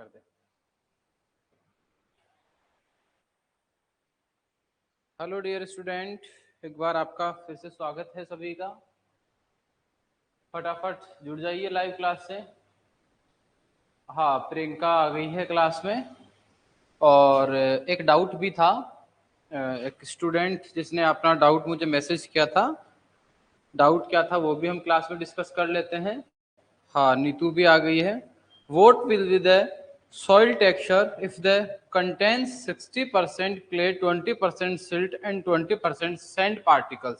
कर दे। Hello dear student, एक बार आपका फिर से स्वागत है सभी का। फटाफट जुड़ जाइए लाइव क्लास से। हाँ, प्रियंका आ गई है क्लास में। और एक डाउट भी था, एक स्टूडेंट जिसने अपना डाउट मुझे मैसेज किया था। डाउट क्या था वो भी हम क्लास में डिस्कस कर लेते हैं। हाँ, नीतू भी आ गई है। What will be the soil texture if the contains 60% clay, 20% silt and 20% sand particles?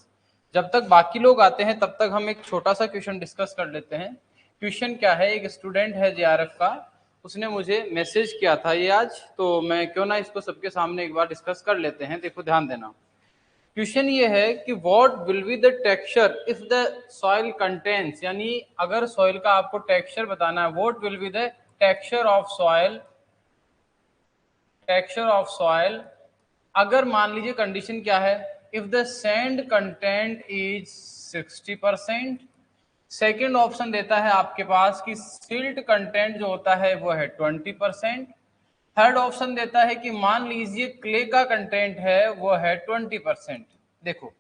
जब तक बाकी लोग आते हैं तब तक हम एक छोटा सा क्वेश्चन डिस्कस कर लेते हैं। क्वेश्चन क्या है, एक स्टूडेंट है जेआरएफ का, उसने मुझे मैसेज किया था ये आज, तो मैं क्यों ना इसको सबके सामने एक बार डिस्कस कर लेते हैं। देखो ध्यान देना। क्वेश्चन ये है कि what will be the texture if the soil contains, यानी अगर सॉइल का आपको टेक्सचर बताना है, what will be the texture of soil, texture of soil अगर मान लीजिए कंडीशन क्या है, if the sand content is 60%। Second option देता है आपके पास कि सिल्ट कंटेंट जो होता है वो है 20%। थर्ड ऑप्शन देता है कि मान लीजिए क्ले का कंटेंट है वो है 20%। देखो,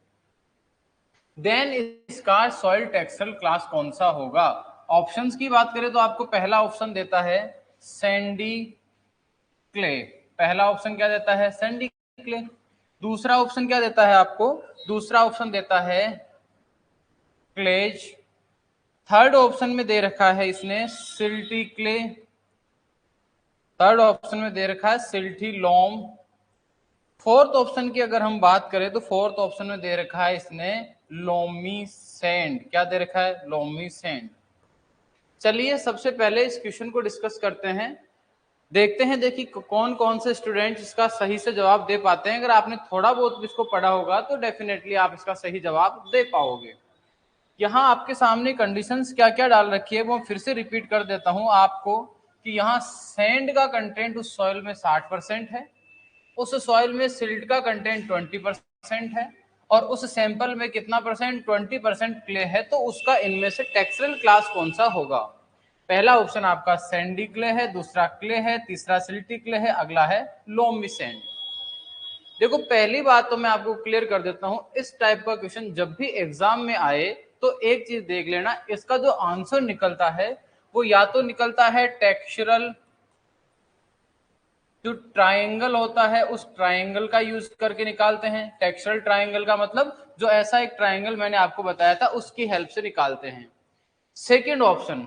देन इसका सॉइल टेक्सचरल क्लास कौन सा होगा? ऑप्शंस की बात करें तो आपको पहला ऑप्शन देता है सैंडी क्ले। पहला ऑप्शन क्या देता है? Sandy clay. दूसरा ऑप्शन क्या देता है आपको? दूसरा ऑप्शन देता है क्लेज। थर्ड ऑप्शन में दे रखा है इसने सिल्टी क्ले। थर्ड ऑप्शन में दे रखा है सिल्टी लोम। फोर्थ ऑप्शन की अगर हम बात करें तो फोर्थ ऑप्शन में दे रखा है इसने लोमी सैंड। क्या दे रखा है? Loamy sand. चलिए सबसे पहले इस क्वेश्चन को डिस्कस करते हैं, देखते हैं देखिए कौन कौन से स्टूडेंट इसका सही से जवाब दे पाते हैं। अगर आपने थोड़ा बहुत इसको पढ़ा होगा तो डेफिनेटली आप इसका सही जवाब दे पाओगे। यहाँ आपके सामने कंडीशंस क्या क्या डाल रखी है वो फिर से रिपीट कर देता हूं आपको कि यहाँ सैंड का कंटेंट उस सॉइल में 60% है, उस सॉइल में सिल्ट का कंटेंट 20% है, और उस सैंपल में कितना परसेंट? 20% क्ले है। तो उसका इनमें से टेक्सचरल क्लास कौन सा होगा? पहला ऑप्शन आपका सैंडी क्ले है, दूसरा क्ले है, तीसरा सिल्टी क्ले है, अगला है लोमी सैंड। देखो पहली बात तो मैं आपको क्लियर कर देता हूं, इस टाइप का क्वेश्चन जब भी एग्जाम में आए तो एक चीज देख लेना, इसका जो आंसर निकलता है वो या तो निकलता है टेक्सचरल, जो ट्रायंगल होता है उस ट्रायंगल का यूज करके निकालते हैं। टेक्सचरल ट्रायंगल का मतलब जो ऐसा एक ट्रायंगल मैंने आपको बताया था उसकी हेल्प से निकालते हैं। सेकेंड ऑप्शन,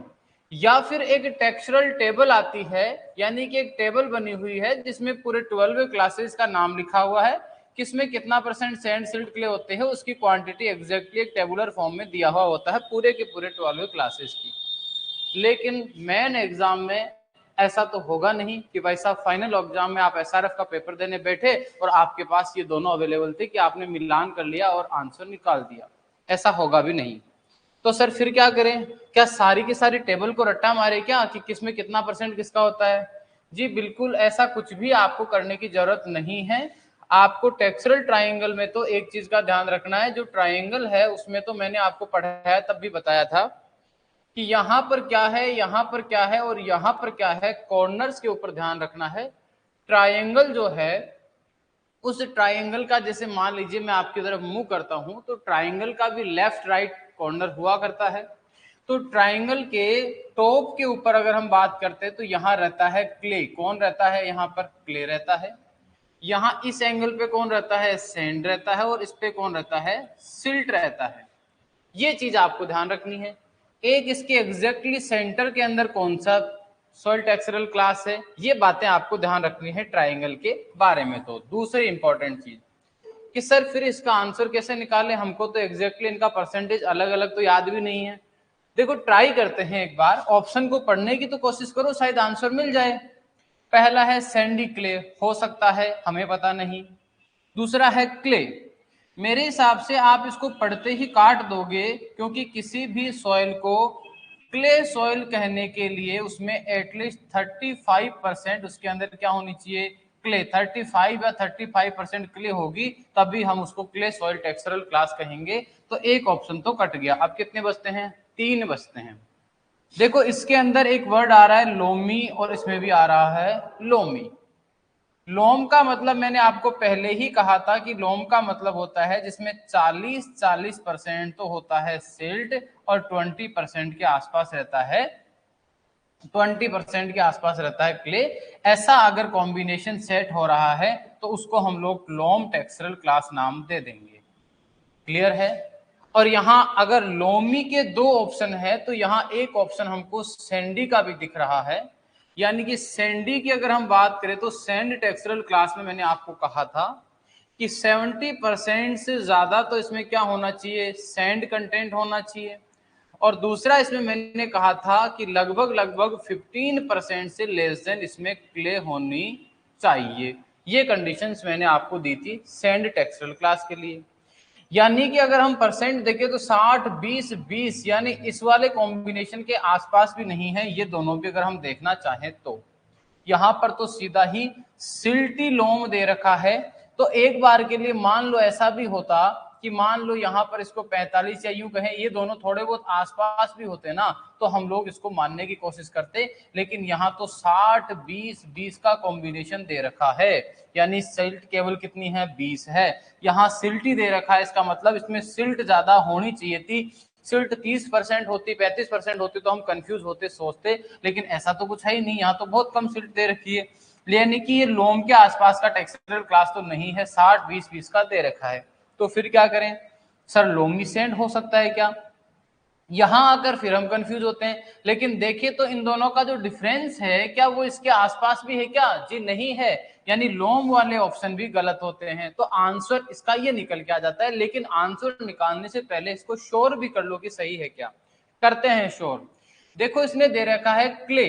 या फिर एक टेक्सचरल टेबल आती है, यानी कि एक टेबल बनी हुई है जिसमें पूरे 12 क्लासेस का नाम लिखा हुआ है, किसमें कितना परसेंट सैंड सिल्ट क्ले होते हैं, उसकी क्वांटिटी एग्जैक्टली एक टेबुलर फॉर्म में दिया हुआ होता है पूरे के पूरे 12 क्लासेस की। लेकिन मेन एग्जाम में ऐसा तो होगा नहीं कि भाई साहब फाइनल एग्जाम में आप एसआरएफ का पेपर देने बैठे और आपके पास ये दोनों अवेलेबल थे कि आपने मिलान कर लिया और आंसर निकाल दिया। ऐसा होगा भी नहीं। तो सर फिर क्या करें? क्या सारी की सारी टेबल को रट्टा मारे क्या कि किसमें कितना परसेंट किसका होता है? जी बिल्कुल ऐसा कुछ भी आपको करने की जरूरत नहीं है। आपको टेक्सचरल ट्रायंगल में तो एक चीज का ध्यान रखना है, जो ट्रायंगल है उसमें तो मैंने आपको पढ़ाया तब भी बताया था कि यहां पर क्या है, यहां पर क्या है और यहां पर क्या है, कॉर्नर्स के ऊपर ध्यान रखना है। ट्रायंगल जो है उस ट्रायंगल का, जैसे मान लीजिए मैं आपकी तरफ मुंह करता हूं तो ट्रायंगल का भी लेफ्ट राइट कॉर्नर हुआ करता है। तो ट्रायंगल के टॉप के ऊपर अगर हम बात करते हैं तो यहां रहता है क्ले। कौन रहता है? यहां पर क्ले रहता है। यहां इस एंगल पे कौन रहता है? सैंड रहता है। और इस पे कौन रहता है? सिल्ट रहता है। ये चीज आपको ध्यान रखनी है। एक इसके एग्जैक्टली सेंटर के अंदर कौन सा सॉइल टेक्सचरल क्लास है, ये बातें आपको ध्यान रखनी है ट्रायंगल के बारे में। तो दूसरी इंपॉर्टेंट चीज कि सर फिर इसका आंसर कैसे निकालें, हमको तो एग्जैक्टली इनका परसेंटेज अलग अलग तो याद भी नहीं है। देखो ट्राई करते हैं, एक बार ऑप्शन को पढ़ने की तो कोशिश करो, शायद आंसर मिल जाए। पहला है सैंडी क्ले, हो सकता है, हमें पता नहीं। दूसरा है क्ले, मेरे हिसाब से आप इसको पढ़ते ही काट दोगे, क्योंकि किसी भी सॉइल को क्ले सॉइल कहने के लिए उसमें एटलीस्ट 35% उसके अंदर क्या होनी चाहिए? क्ले। 35 या 35% क्ले होगी तभी हम उसको क्ले सॉइल टेक्सचरल क्लास कहेंगे। तो एक ऑप्शन तो कट गया। अब कितने बचते हैं? 3 बचते हैं। देखो इसके अंदर एक वर्ड आ रहा है लोमी और इसमें भी आ रहा है लोमी। लोम का मतलब मैंने आपको पहले ही कहा था कि लोम का मतलब होता है जिसमें 40% तो होता है सिल्ट और 20% के आसपास रहता है 20% के आसपास रहता है क्ले। ऐसा अगर कॉम्बिनेशन सेट हो रहा है तो उसको हम लोग लोम टेक्सचरल क्लास नाम दे देंगे। क्लियर है। और यहां अगर लोमी के दो ऑप्शन है तो यहां एक ऑप्शन हमको सैंडी का भी दिख रहा है, यानी कि सैंडी की अगर हम बात करें तो सैंड टेक्सचरल क्लास में मैंने आपको कहा था कि 70% से ज्यादा तो इसमें क्या होना चाहिए, सैंड कंटेंट होना चाहिए। और दूसरा इसमें मैंने कहा था कि लगभग लगभग 15% से लेस देन इसमें क्ले होनी चाहिए। ये कंडीशंस मैंने आपको दी थी सैंड टेक्सचरल क्लास के लिए। यानी कि अगर हम परसेंट देखें तो 60 20 20, यानी इस वाले कॉम्बिनेशन के आसपास भी नहीं है ये दोनों भी अगर हम देखना चाहें तो। यहां पर तो सीधा ही सिल्टी लोम दे रखा है। तो एक बार के लिए मान लो ऐसा भी होता कि मान लो यहां पर इसको 45 या यूं कहें ये दोनों थोड़े बहुत आसपास भी होते ना तो हम लोग इसको मानने की कोशिश करते, लेकिन यहां तो 60 20 20 का कॉम्बिनेशन दे रखा है, यानी सिल्ट केवल कितनी है 20 है। यहां सिल्ट ही दे रखा है, इसका मतलब इसमें सिल्ट ज्यादा होनी चाहिए थी। सिल्ट 30% होती 35% होती तो हम कंफ्यूज होते सोचते, लेकिन ऐसा तो कुछ है ही नहीं, यहाँ तो बहुत कम सिल्ट दे रखी है। यानी कि ये लोम के आसपास का टेक्सचरल क्लास तो नहीं है, 60 20 20 का दे रखा है। तो फिर क्या करें सर, लोमी सैंड हो सकता है क्या? यहां आकर फिर हम कंफ्यूज होते हैं। लेकिन देखिए तो इन दोनों का जो डिफरेंस है क्या वो इसके आसपास भी है क्या? जी नहीं है, यानी लोम वाले ऑप्शन भी गलत होते हैं। तो आंसर इसका ये निकल के आ जाता है। लेकिन आंसर निकालने से पहले इसको श्योर भी कर लो कि सही है क्या। करते हैं श्योर। देखो इसने दे रखा है क्ले,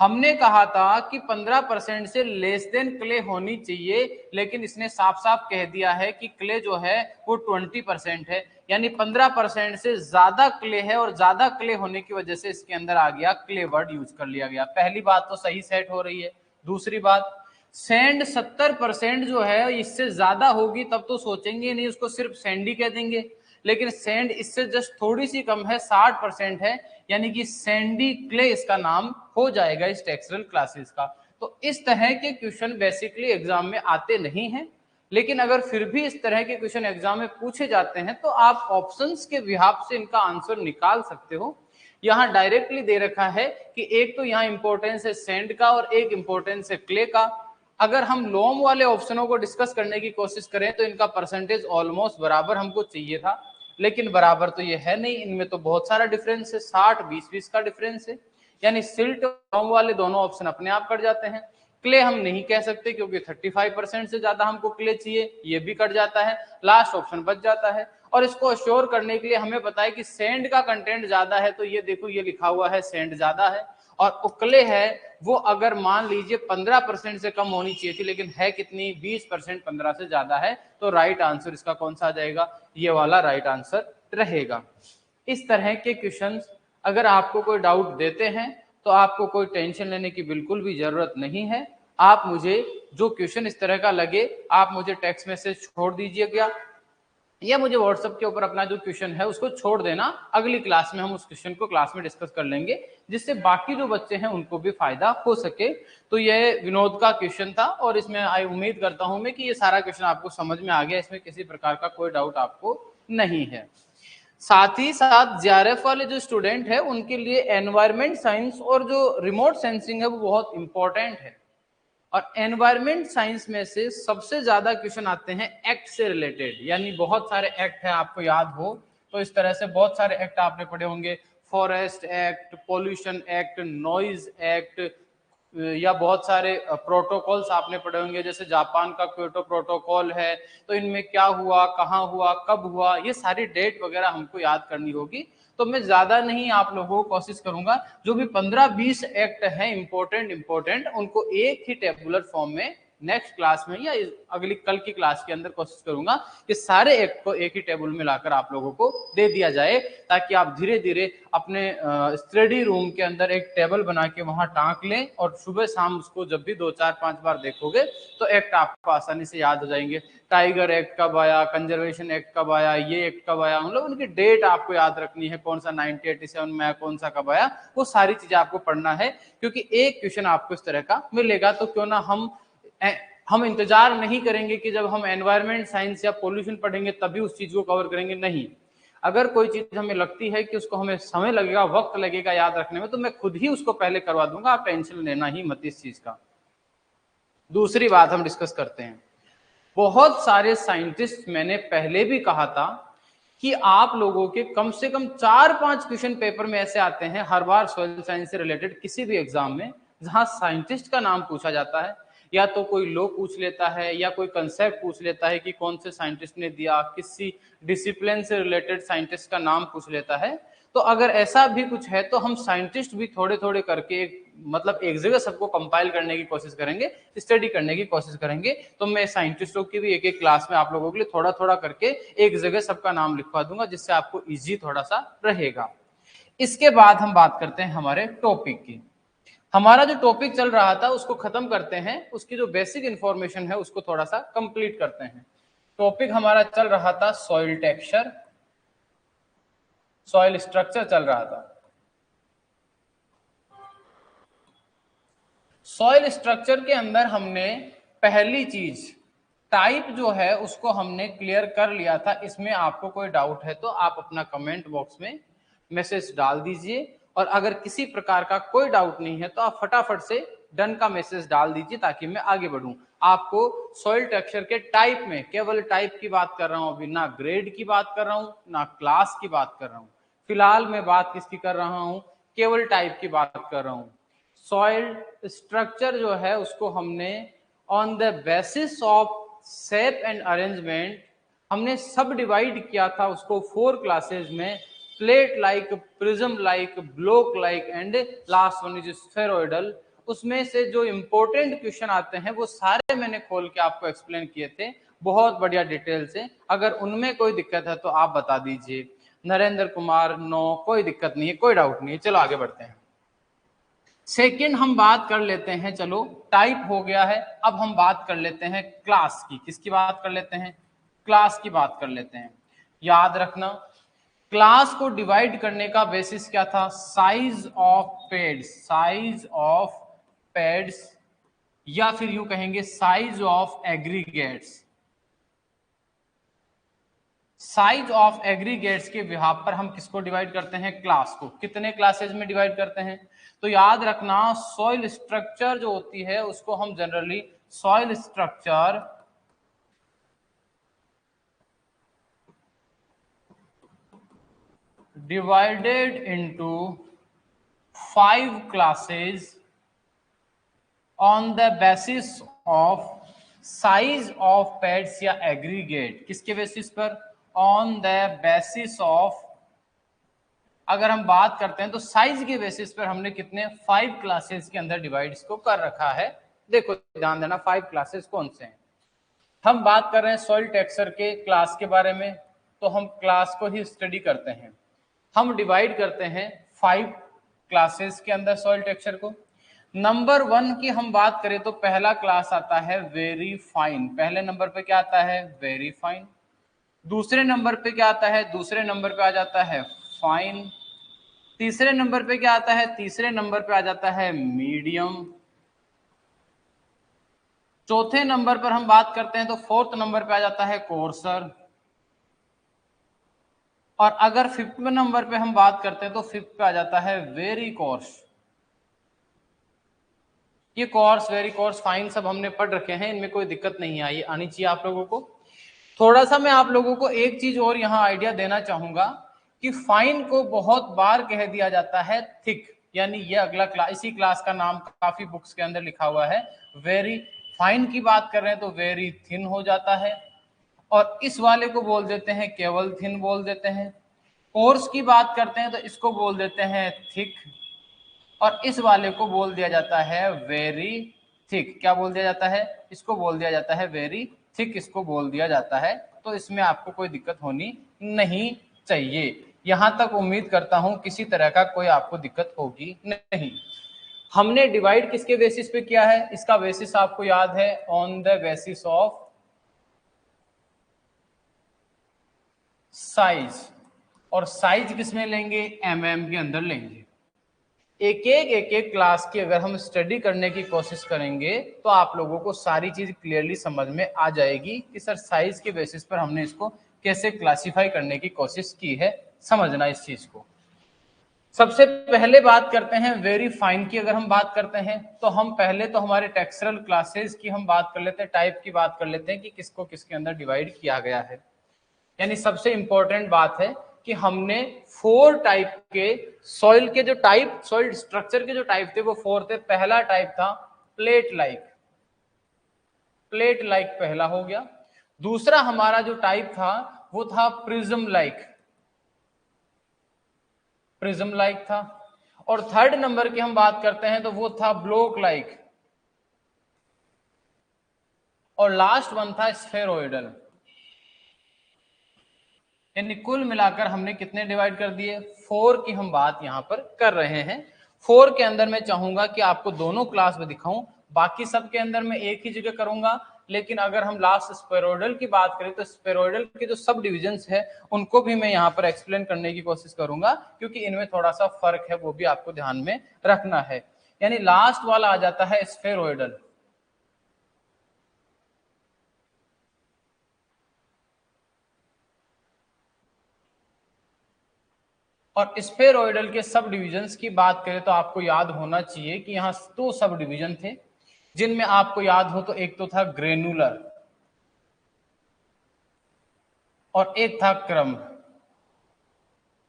हमने कहा था कि 15% से लेस देन क्ले होनी चाहिए, लेकिन इसने साफ साफ कह दिया है कि क्ले जो है वो 20% है, यानी 15% से ज्यादा क्ले है और ज्यादा क्ले होने की वजह से इसके अंदर आ गया क्ले वर्ड यूज कर लिया गया। पहली बात तो सही सेट हो रही है। दूसरी बात, सैंड 70% जो है इससे ज्यादा होगी तब तो सोचेंगे नहीं, उसको सिर्फ सैंडी कह देंगे। लेकिन सैंड इससे जस्ट थोड़ी सी कम है, 60% है, यानी कि सैंडी क्ले इसका नाम हो जाएगा इस टेक्सचरल क्लासेस का। तो इस तरह के क्वेश्चन बेसिकली एग्जाम में आते नहीं हैं, लेकिन अगर फिर भी इस तरह के क्वेश्चन एग्जाम में पूछे जाते हैं तो आप ऑप्शंस के विभाग से इनका आंसर निकाल सकते हो। यहां डायरेक्टली दे रखा है कि एक तो यहां इंपॉर्टेंस है सैंड का और एक इंपॉर्टेंस है क्ले का। अगर हम लोम वाले ऑप्शनों को डिस्कस करने की कोशिश करें तो इनका परसेंटेज ऑलमोस्ट बराबर हमको चाहिए था, लेकिन बराबर तो ये है नहीं, इनमें तो बहुत सारा डिफरेंस है, 60 20 20 का डिफरेंस है। यानी सिल्ट लोम वाले दोनों ऑप्शन अपने आप कट जाते हैं। क्ले हम नहीं कह सकते क्योंकि 35% से ज्यादा हमको क्ले चाहिए, ये भी कट जाता है, लास्ट ऑप्शन बच जाता है। और इसको अश्योर करने के लिए हमें पता है कि सैंड का कंटेंट ज्यादा है, तो ये देखो ये लिखा हुआ है सैंड ज्यादा है। और उकले है वो अगर मान लीजिए 15% से कम होनी चाहिए थी, लेकिन है कितनी 20%, 15 से ज्यादा है। तो राइट आंसर इसका कौन सा आ जाएगा, ये वाला राइट आंसर रहेगा। इस तरह के क्वेश्चंस अगर आपको कोई डाउट देते हैं तो आपको कोई टेंशन लेने की बिल्कुल भी जरूरत नहीं है। आप मुझे जो क्वेश्चन इस तरह का लगे आप मुझे टेक्स्ट मैसेज छोड़ दीजिएगा या मुझे व्हाट्सएप के ऊपर अपना जो क्वेश्चन है उसको छोड़ देना। अगली क्लास में हम उस क्वेश्चन को क्लास में डिस्कस कर लेंगे, जिससे बाकी जो बच्चे हैं उनको भी फायदा हो सके। तो ये विनोद का क्वेश्चन था और इसमें उम्मीद करता हूं मैं कि ये सारा क्वेश्चन आपको समझ में आ गया, इसमें किसी प्रकार का कोई डाउट आपको नहीं है। साथ ही साथ जेआरएफ वाले जो स्टूडेंट है उनके लिए एनवायरमेंट साइंस और जो रिमोट सेंसिंग है वो बहुत इंपॉर्टेंट है। और एनवायरमेंट साइंस में से सबसे ज्यादा क्वेश्चन आते हैं एक्ट से रिलेटेड, यानी बहुत सारे एक्ट है, आपको याद हो तो इस तरह से बहुत सारे एक्ट आपने पढ़े होंगे, forest act, pollution act, noise act, या बहुत सारे प्रोटोकॉल्स आपने पढ़े होंगे, जैसे जापान का क्योटो प्रोटोकॉल है, तो इनमें क्या हुआ, कहाँ हुआ, कब हुआ, ये सारी डेट वगैरह हमको याद करनी होगी। तो मैं ज्यादा नहीं आप लोगों को कोशिश करूंगा, जो भी 15-20 एक्ट है इंपॉर्टेंट उनको एक ही टेबुलर फॉर्म में नेक्स्ट क्लास में या अगली कल की क्लास के अंदर कोशिश करूंगा कि सारे एक्ट को एक ही टेबल में लाकर आप लोगों को दे दिया जाए, ताकि आप धीरे धीरे अपने स्टडी रूम के अंदर एक टेबल बना के वहां टांक लें और सुबह शाम उसको जब भी 2-4-5 बार देखोगे तो एक्ट आपको आसानी से याद हो जाएंगे। टाइगर एक्ट कब आया, कंजर्वेशन एक्ट कब आया, ये एक्ट कब आया, मतलब उनकी डेट आपको याद रखनी है, कौन सा 1987 में कौन सा कब आया, वो सारी चीजें आपको पढ़ना है, क्योंकि एक क्वेश्चन आपको इस तरह का मिलेगा। तो क्यों ना हम इंतजार नहीं करेंगे कि जब हम एनवायरमेंट साइंस या पोल्यूशन पढ़ेंगे तभी उस चीज को कवर करेंगे, नहीं। अगर कोई चीज हमें लगती है कि उसको हमें समय लगेगा, वक्त लगेगा याद रखने में, तो मैं खुद ही उसको पहले करवा दूंगा, आप टेंशन लेना ही मत इस चीज का। दूसरी बात हम डिस्कस करते हैं, बहुत सारे साइंटिस्ट, मैंने पहले भी कहा था कि आप लोगों के कम से कम 4-5 क्वेश्चन पेपर में ऐसे आते हैं हर बार सॉइल साइंस से रिलेटेड किसी भी एग्जाम में, जहां साइंटिस्ट का नाम पूछा जाता है, या तो कोई लॉ पूछ लेता है या कोई कंसेप्ट पूछ लेता है कि कौन से साइंटिस्ट ने दिया, किसी डिसिप्लिन से रिलेटेड साइंटिस्ट का नाम पूछ लेता है। तो अगर ऐसा भी कुछ है तो हम साइंटिस्ट भी थोड़े थोड़े करके मतलब एक जगह सबको कंपाइल करने की कोशिश करेंगे, स्टडी करने की कोशिश करेंगे। तो मैं साइंटिस्टों की भी एक एक क्लास में आप लोगों के लिए थोड़ा थोड़ा करके एक जगह सबका नाम लिखवा दूंगा, जिससे आपको इजी थोड़ा सा रहेगा। इसके बाद हम बात करते हैं हमारे टॉपिक की। हमारा जो टॉपिक चल रहा था उसको खत्म करते हैं, उसकी जो बेसिक इंफॉर्मेशन है उसको थोड़ा सा कंप्लीट करते हैं। टॉपिक हमारा चल रहा था सॉइल टेक्सचर, सॉइल स्ट्रक्चर चल रहा था। सॉइल स्ट्रक्चर के अंदर हमने पहली चीज टाइप जो है उसको हमने क्लियर कर लिया था। इसमें आपको कोई डाउट है तो आप अपना कमेंट बॉक्स में मैसेज डाल दीजिए, और अगर किसी प्रकार का कोई डाउट नहीं है तो आप फटाफट से डन का मैसेज डाल दीजिए, ताकि मैं आगे बढ़ूं। आपको सॉइल टेक्सचर के टाइप में केवल टाइप की बात कर रहा हूं, अभी ना ग्रेड की बात कर रहा हूं ना क्लास की बात कर रहा हूं। फिलहाल मैं बात किसकी कर रहा हूं, केवल टाइप की बात कर रहा हूं। सॉइल स्ट्रक्चर जो है उसको हमने on the basis of shape and arrangement हमने सब डिवाइड किया था उसको 4 क्लासेस में, plate like, prism like, block like and last one is spheroidal. उसमें से जो इंपॉर्टेंट क्वेश्चन आते हैं वो सारे मैंने खोल के आपको एक्सप्लेन किए थे बहुत बढ़िया डिटेल से। अगर उनमें कोई दिक्कत है तो आप बता दीजिए। नरेंद्र कुमार, नो कोई दिक्कत नहीं है, कोई डाउट नहीं है। चलो आगे बढ़ते हैं। सेकंड हम बात कर लेते हैं, चलो टाइप हो गया है, अब हम बात कर लेते हैं क्लास की। किसकी बात कर लेते हैं, क्लास की बात कर लेते हैं। याद रखना क्लास को डिवाइड करने का बेसिस क्या था, size of peds, size of peds, या फिर यूं कहेंगे size of aggregates. Size of aggregates के बिहाफ पर हम किसको डिवाइड करते हैं, क्लास को। कितने क्लासेज में डिवाइड करते हैं, तो याद रखना सॉइल स्ट्रक्चर जो होती है उसको हम generally soil structure divided into 5 classes on the basis of size of peds या एग्रीगेट। किसके बेसिस पर, ऑन द बेसिस ऑफ, अगर हम बात करते हैं तो साइज के बेसिस पर हमने कितने 5 क्लासेस के अंदर डिवाइड इसको कर रखा है। देखो ध्यान देना 5 क्लासेस कौन से हैं। हम बात कर रहे हैं सॉइल टेक्सचर के क्लास के बारे में, तो हम क्लास को ही स्टडी करते हैं। हम डिवाइड करते हैं 5 क्लासेस के अंदर सॉइल टेक्सचर को। नंबर 1 की हम बात करें तो पहला क्लास आता है वेरी फाइन। पहले नंबर पे क्या आता है, वेरी फाइन। दूसरे नंबर पे क्या आता है, दूसरे नंबर पे आ जाता है फाइन। तीसरे नंबर पे क्या आता है, तीसरे नंबर पे आ जाता है मीडियम। चौथे नंबर पर हम बात करते हैं तो 4th नंबर पे आ जाता है कोर्सर। और अगर 5th नंबर पे हम बात करते हैं तो 5th पे आ जाता है वेरी कोर्स। ये कोर्स, वेरी कोर्स, फाइन सब हमने पढ़ रखे हैं, इनमें कोई दिक्कत नहीं आई, आनी चाहिए आप लोगों को। थोड़ा सा मैं आप लोगों को एक चीज और यहाँ आइडिया देना चाहूंगा कि फाइन को बहुत बार कह दिया जाता है थिक, यानी ये अगला क्लास, इसी क्लास का नाम काफी बुक्स के अंदर लिखा हुआ है। वेरी फाइन की बात कर रहे हैं तो वेरी थिन हो जाता है, और इस वाले को बोल देते हैं केवल थिन बोल देते हैं। कोर्स की बात करते हैं तो इसको बोल देते हैं थिक, और इस वाले को बोल दिया जाता है वेरी थिक। क्या बोल दिया जाता है? इसको बोल दिया जाता है वेरी थिक, इसको बोल दिया जाता है। तो इसमें आपको कोई दिक्कत होनी नहीं चाहिए। यहां तक उम्मीद करता हूं किसी तरह का कोई आपको दिक्कत होगी नहीं। हमने डिवाइड किसके बेसिस पे किया है? इसका बेसिस आपको याद है, on the basis of size. और साइज किसमें लेंगे? एमएम के अंदर लेंगे। एक एक क्लास की अगर हम स्टडी करने की कोशिश करेंगे तो आप लोगों को सारी चीज क्लियरली समझ में आ जाएगी कि सर साइज के बेसिस पर हमने इसको कैसे क्लासिफाई करने की कोशिश की है। समझना इस चीज को। सबसे पहले बात करते हैं वेरी फाइन की। अगर हम बात करते हैं तो हम पहले तो हमारे टेक्सचरल क्लासेस की हम बात कर लेते हैं, टाइप की बात कर लेते हैं कि किसको किसके अंदर डिवाइड किया गया है। यानी सबसे इंपॉर्टेंट बात है कि हमने 4 टाइप के सॉइल के जो टाइप, सॉइल स्ट्रक्चर के जो टाइप थे वो 4 थे। पहला टाइप था प्लेट लाइक, प्लेट लाइक पहला हो गया। दूसरा हमारा जो टाइप था वो था प्रिज्म लाइक, प्रिज्म लाइक था। और थर्ड नंबर की हम बात करते हैं तो वो था ब्लॉक लाइक। और लास्ट वन था स्फेरोइडल। यानी कुल मिलाकर हमने कितने डिवाइड कर दिए? 4 की हम बात यहां पर कर रहे हैं। 4 के अंदर मैं चाहूंगा कि आपको दोनों क्लास में दिखाऊं, बाकी सब के अंदर मैं एक ही जगह करूंगा। लेकिन अगर हम लास्ट स्पेरोइडल की बात करें तो स्पेरोइडल के जो सब डिविजन्स है उनको भी मैं यहाँ पर एक्सप्लेन करने की कोशिश करूंगा, क्योंकि इनमें थोड़ा सा फर्क है, वो भी आपको ध्यान में रखना है। यानी लास्ट वाला आ जाता है स्फेरोइडल। और स्फेरोइडल के सब डिविजन्स की बात करें तो आपको याद होना चाहिए कि यहाँ 2 सब डिविजन थे, जिनमें आपको याद हो तो एक तो था ग्रेनुलर और एक था क्रम,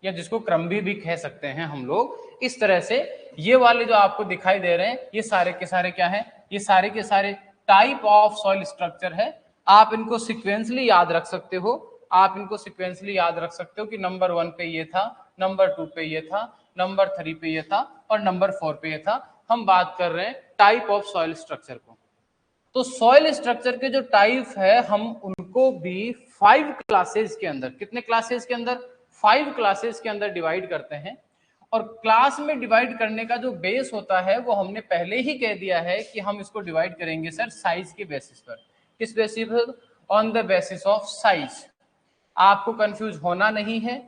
या जिसको क्रम भी कह सकते हैं हम लोग। इस तरह से ये वाले जो आपको दिखाई दे रहे हैं ये सारे के सारे क्या है? ये सारे के सारे टाइप ऑफ सॉइल स्ट्रक्चर है। आप इनको सिक्वेंसली याद रख सकते हो। आप इनको सिक्वेंसली याद रख सकते हो कि नंबर 1 पे ये था, नंबर 2 पे ये था, नंबर 3 पे ये था और नंबर 4 पे ये था। हम बात कर रहे हैं टाइप ऑफ सॉइल स्ट्रक्चर को। तो सॉइल स्ट्रक्चर के जो टाइप है हम उनको भी 5 क्लासेस के अंदर, कितने क्लासेस के अंदर? 5 क्लासेस के अंदर डिवाइड करते हैं। और क्लास में डिवाइड करने का जो बेस होता है वो हमने पहले ही कह दिया है कि हम इसको डिवाइड करेंगे सर साइज के बेसिस पर। किस बेसिस पर? On the basis of size. आपको कंफ्यूज होना नहीं है।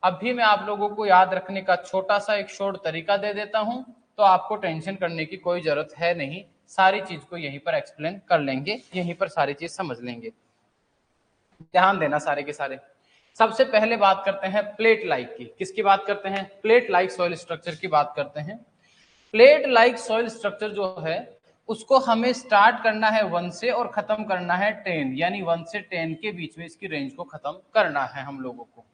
अभी मैं आप लोगों को याद रखने का छोटा सा एक शॉर्ट तरीका दे देता हूं, तो आपको टेंशन करने की कोई जरूरत है नहीं। सारी चीज को यहीं पर एक्सप्लेन कर लेंगे, यहीं पर सारी चीज समझ लेंगे। ध्यान देना सारे के सारे। सबसे पहले बात करते हैं प्लेट लाइक की। किसकी बात करते हैं? प्लेट लाइक सॉइल स्ट्रक्चर की बात करते हैं। प्लेट लाइक सॉइल स्ट्रक्चर जो है उसको हमें स्टार्ट करना है 1 से और खत्म करना है 10, यानी 1 से 10 के बीच में इसकी रेंज को खत्म करना है हम लोगों को।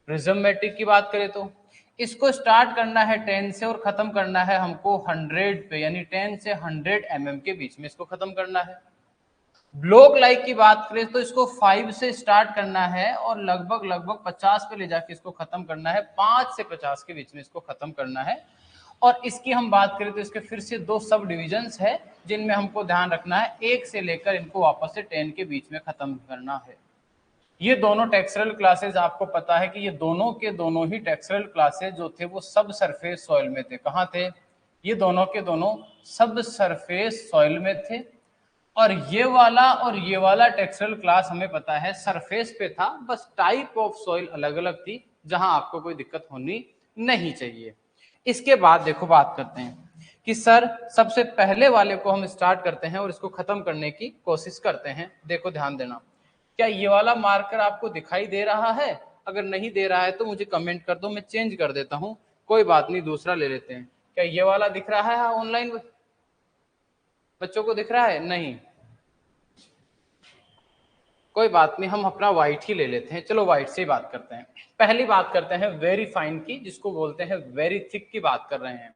प्रिज्मेटिक की बात करें तो इसको स्टार्ट करना है 10 से और खत्म करना है हमको 100 पे, यानी 10 से 100 mm के बीच में इसको खत्म करना है। ब्लॉक लाइक की बात करें तो इसको 5 से स्टार्ट करना है और लगभग लगभग 50 पे ले जाके इसको खत्म करना है। 5 से 50 के बीच में इसको खत्म करना है। और इसकी हम बात करें तो इसके फिर से 2 सब डिविजन्स है जिनमें हमको ध्यान रखना है, 1 से लेकर इनको वापस से 10 के बीच में खत्म करना है। ये दोनों टेक्सचरल क्लासेस आपको पता है कि ये दोनों के दोनों ही टेक्सचरल क्लासेस जो थे वो सब सरफेस सॉइल में थे। कहाँ थे? ये दोनों के दोनों सब सरफेस सॉइल में थे। और ये वाला टेक्सचरल क्लास हमें पता है सरफेस पे था, बस टाइप ऑफ सॉइल अलग अलग थी, जहां आपको कोई दिक्कत होनी नहीं चाहिए। इसके बाद देखो बात करते हैं कि सर सबसे पहले वाले को हम स्टार्ट करते हैं और इसको खत्म करने की कोशिश करते हैं। देखो ध्यान देना, क्या ये वाला मार्कर आपको दिखाई दे रहा है? अगर नहीं दे रहा है तो मुझे कमेंट कर दो, मैं चेंज कर देता हूं, कोई बात नहीं, दूसरा ले लेते हैं। क्या ये वाला दिख रहा है ऑनलाइन बच्चों को? दिख रहा है? नहीं, कोई बात नहीं, हम अपना व्हाइट ही ले लेते हैं। चलो व्हाइट से ही बात करते हैं। पहली बात करते हैं वेरी फाइन की, जिसको बोलते हैं वेरी थिक की बात कर रहे हैं।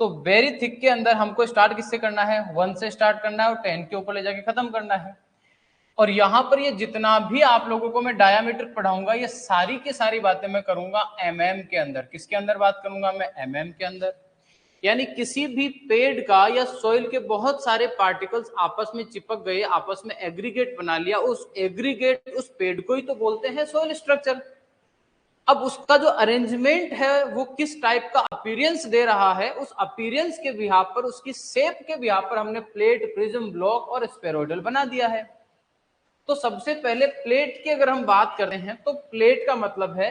तो वेरी थिक के अंदर हमको स्टार्ट किससे करना है? 1 से स्टार्ट करना है और 10 के ऊपर ले जाके खत्म करना है। और यहां पर ये जितना भी आप लोगों को मैं डायामीटर पढ़ाऊंगा ये सारी की सारी बातें मैं करूंगा mm के अंदर। किसके अंदर बात करूंगा मैं? mm के अंदर। यानी किसी भी पेड़ का या सॉइल के बहुत सारे पार्टिकल्स आपस में चिपक गए, आपस में एग्रीगेट बना लिया, उस एग्रीगेट उस पेड़ को ही तो बोलते हैं सॉइल स्ट्रक्चर। अब उसका जो अरेंजमेंट है वो किस टाइप का अपीयरेंस दे रहा है, उस अपीयरेंस के बिहाफ पर, उसकी शेप के बिहाफ पर हमने प्लेट, प्रिज्म, ब्लॉक और स्फेरॉइडल बना दिया है। तो सबसे पहले प्लेट की अगर हम बात करते हैं तो प्लेट का मतलब है